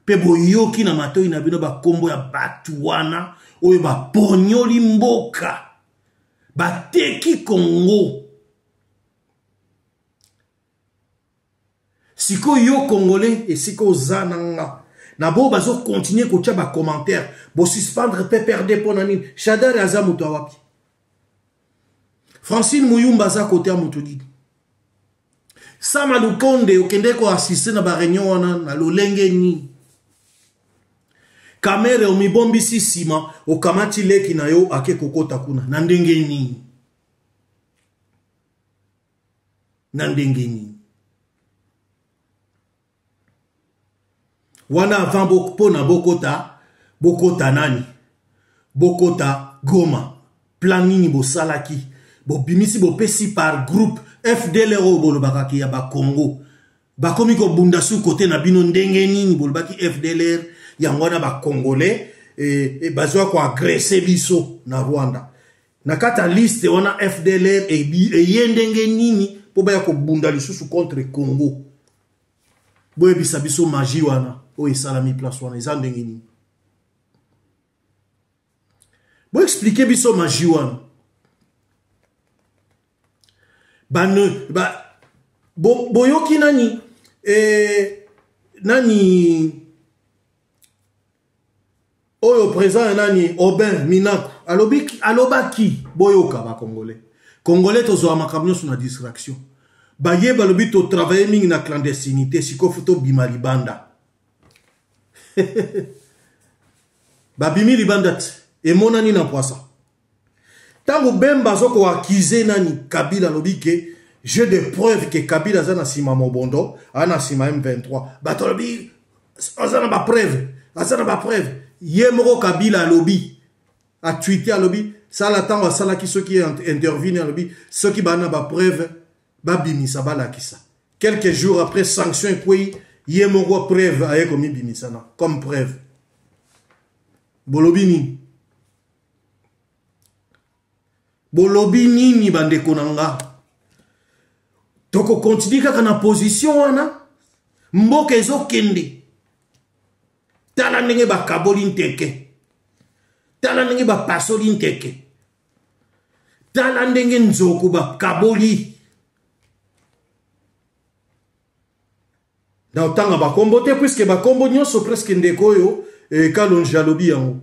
pe boyoki na matoi na bino bakombo ya batu wana oyo baponyoli mboka bateki Congo Siko yo Congolais et siko zananga. Na bo bazo continuer ko tia ba commentaire. Bo suspendre pe perdre ponani. Shadar azamuto wapi. Francine Mouyumba za côté a mutudi. Sama Lukonde okende ko assister na ba réunion wana na lolenge ni. Kamere omibombi si sima okamati leki na yo ake kokota kuna na ndenge ni. Na ndenge ni. Wana avant boko na bokota nani. Bokota Goma. Plan nini bo salaki. Bo bimisi bo pesi par groupe FDLR bolo bakaki ya ba Congo. Ba komi ko bundasu côté na bino ndenge nini bolo baki FDLR yangwana ba Congolais et bazwa ko agresser biso na Rwanda. Na kata liste wana FDLR et yendenge nini po ba ko bunda lisusu contre Congo. Boye bisa biso magie wana o esalami place wana ezandenge nini. Bo expliquer biso magie wana. Boyoki nani nani oyo présent nani Aubin Minaku alobaki boyoka ba Congolais tozo makamyo sur na distraction baye balobi to travailler mingi na clandestinité siko futo bima libanda babimi libanda et monani na poisa. Tango Bemba zoko accuser nani Kabila lobike, j'ai des preuves que Kabila zana sima Mobondo, ana sima M23. Bato lobi, azana ba preuve. Yemoro Kabila lobi, a tweeté à lobi, ça l'attend à ça qui ceux qui interviennent à lobi, ceux qui bana ba preuve, ba bimisa bala kisa. Quelques jours après sanction et puis Yemoro preuve aye komi bimisana, comme preuve. Bolobini. Bolobi nini bande konanga. Toko continue kaka na position wana. Mboka ezo kende. Tala ndenge ba kaboli nteke. Tala ndenge ba pasoli nteke. Tala ndenge nzoku ba kaboli. Na otanga ba kombo te puisque ba kombo nyonso presque ndeko yo kalonji alobi yango.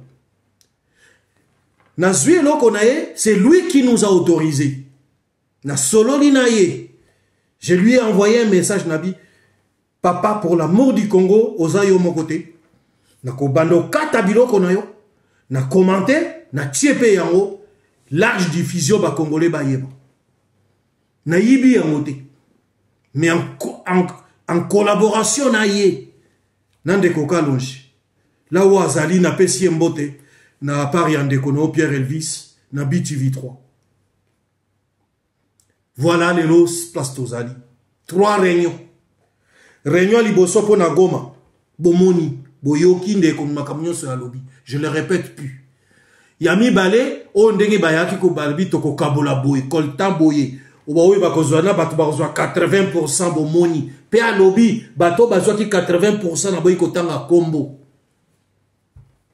Nazui eloko na ye, c'est lui qui nous a autorisé. Na sololi na ye. Je lui ai envoyé un message nabi. Papa, pour l'amour du Congo, ozayo mon côté. Na ko bando kata biloko na yo. Na commenté, na tiepe yango. Large diffusion ba Congolais ba yeba. Na yibi yango te. Mais en collaboration na ye. Nande koka longe. Là où azali na pesi mbote. Na Paris Andekono, Pierre Elvis, na BTV3. Voilà les los place Tozali. 3 réunions. Réunion liboso po na Goma. Bomoni. Boyoki ndeko makamyo sur la lobby. Je le répète plus. Yami balé, o ndenge bayaki ko balbi toko kabola boye, koltan boye. Obawe bakozwana batu bakozwa 80% bomoni. Pe a lobby, bato bazwa ki 80% na boye kotanga kombo.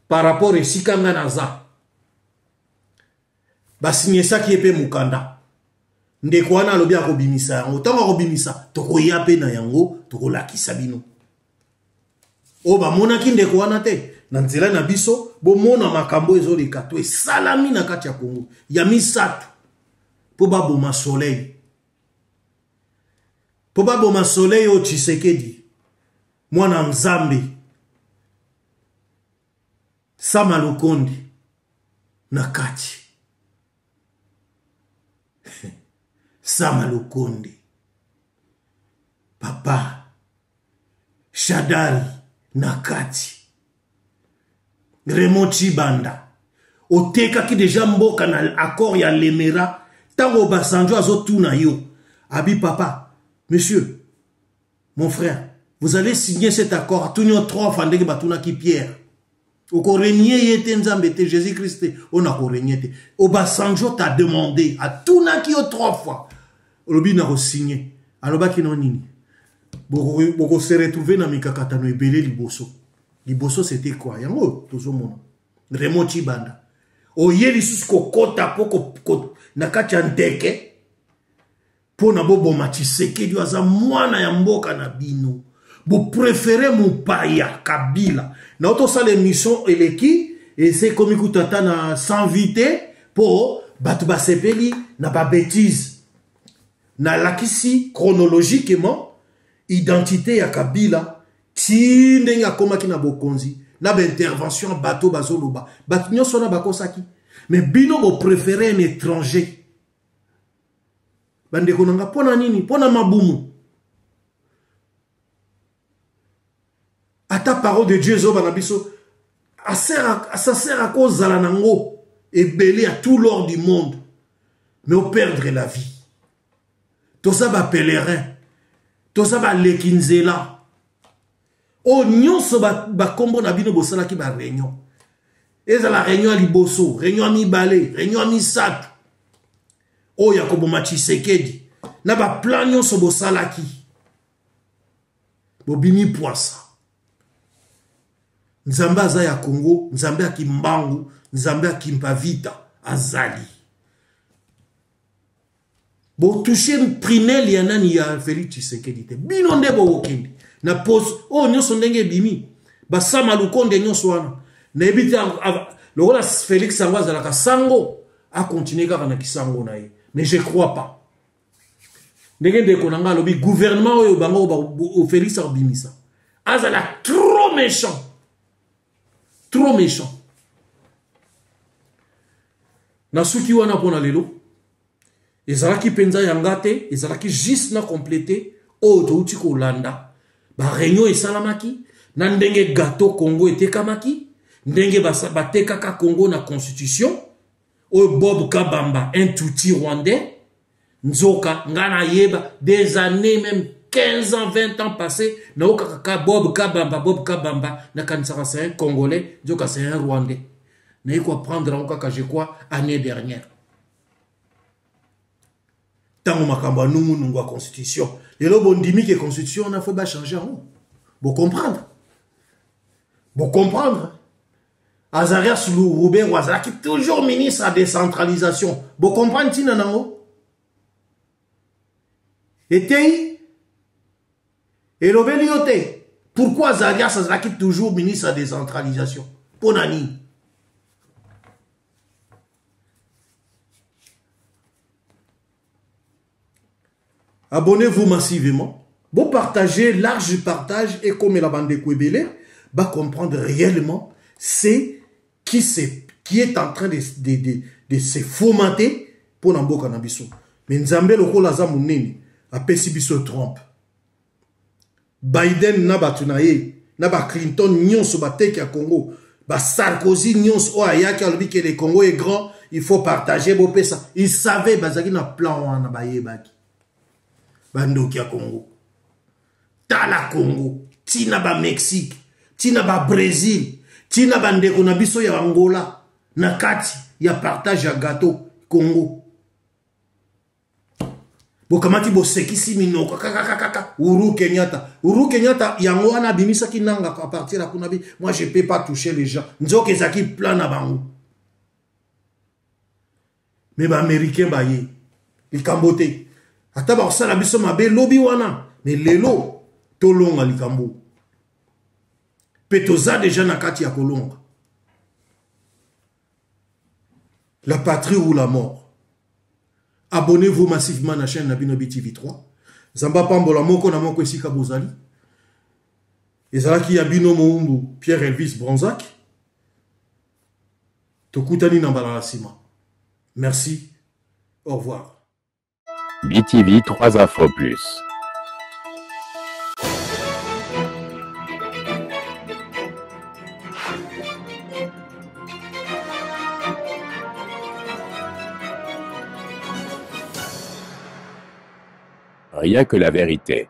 Par rapport à Sikanga Naza. Basigné ça qui est pe mukanda. Ndekwana lobi akobimisa yango. Tango akobimisa, toko yape na yango, toko lakisa bino. Oba mona ki ndekwana te. Nanzela na biso, bo mona makambo ezoleka to salami na kati ya Kongo. Yami satu. Po baboma soleil. Po baboma soleil o Tshisekedi. Mwana Nzambe. Sama Lukonde nakati. Sama Lukonde. Papa Shadari nakati. Raymond Chibanda. Oteka ki deja mboka na accord ya Lemera. Tango Basanjo azotuna yo. Abi papa, monsieur, mon frère, vous allez signer cet accord. Tunyo 3 fandeke batuna ki Pierre. Oko régner yete nzambe te Jésus-Christ on a ko régner te. Obasanjo t'a demandé à tuna ki yo 3 fois. Olobi na ko signer. Aloba ki non nini. Boko se retrouver na mikakata no ebele liboso. Liboso c'était quoi? Yango tozo mona. Raymond Chibanda. Oye lisusu ko kota poko nakati ya ndeke. Pour na bo boma Tshisekedi aza mwana ya mboka na bino. Vous préférez mon paya Kabila. Na auto sa l'émission eleki et c'est comme écoutata na s'inviter pour batu ba sepeli na ba bêtise. Na lakisi chronologiquement identité ya Kabila ti ndenga koma ki na bokonzi na ba intervention bateau bazoloba. Batu nyonso na bakosaki. Mais bino vous préférez un étranger. Bande konanga pona nini? Pona mabumu. Ata parole de Dieu zoba na biso ça sert à cause à nango et belé à tout l'or du monde. Mais au perdre la vie. Tout ça va pèlerin. Tout ça va lekinzela. O nyonso ba kombo na bino bosala ki ba réunion. Et la réunion à Liboso, réunion à Mibale, réunion à Misato. O Yakobo Tshisekedi. Na ba plan nyonso bosala ki. Bobimi poisa. Nzambe aza ya Congo, Nzambe ya Kimbangu, Nzambe ya Kimpavita, azali. Bo touche prinel ya nani ya Félix Tshisekedi te. Bino nde bo okende. Na pose, oh nyonso ndenge bimi. Ba sama lukonde nyonso wana. Na ebite lokola Félix Sango azalaka sango a continuer kaka na kisango na ye. Mais je crois pas. Ndenge ndeko nanga lobi gouvernement oyo bango o Félix abimisa. Azala trop méchant. Trop méchant. Nasuki wana pona lelo. Ezalaki penza yangate, ezalaki juste na complété o touti ko landa. Ba réunion esalamaki, na ndenge gâteau Congo etekamaki, ndenge batekaka Congo na constitution, o Bob Kabamba un touti rwandais, nzoka ngana yeba des années même 15 ans, 20 ans passés, na okaka Bob Kabamba, na kanisaka c'est un Congolais, nzoka c'est un Rwandais. Na yiko prendre en okaka je crois année dernière. Tango makamba numu nungwa constitution. Et là, bon dimi que constitution, on a fait changer en haut. Vous comprendre? Vous comprendre? Azarias Robert Ouazala qui est toujours ministre à décentralisation. Vous comprenez, Tina Nango? Et Tei? Et l'Obéliote? Pourquoi Azarias Azala qui est toujours ministre à décentralisation? Pour Nani? Abonnez-vous massivement. Vous partagez, large partage et comme la bande de Kwebele, va comprendre réellement c'est qui est en train de se fomenter pour Namboka Nabiso. Mais Nzambe loko laza munene a pesibiso Trump. Biden na batunaye, na ba Clinton nyonso ba teke à Congo, ba Sarkozy nyonso o ayaki alobi que le Congo est grand, il faut partager bo pesa. Il savait bazaki na plan wana ba yebaki. Bandoki à Congo. Tala Congo. Tina ba Mexique. Tina ba Brésil. Tina ba ndeko na biso ya Angola. Nakati ya partage ya gâteau Congo. Bokamati bo sekisi minoko. Kakakakaka. Uhuru Kenyatta. Uhuru Kenyatta yango wana bimisa kinanga à partir à Kunabi. Moi je peux pas toucher les gens. Nzoke zaki plan na bango. Mais ba américain ba ye. Il cambote. Ataba osala biso mabe lobi wana mais lelo tolonga likambo petoza déjà na kati ya kolonga la patrie ou la mort. Abonnez-vous massivement à la chaîne Nabinobi TV3. Zamba pambola moko na moko esika bozali ezalaki ya bino moumbu Pierre Elvis Bronzac tokutani na mbala sima. Merci, au revoir. BTV 3 Infos Plus. Rien que la vérité.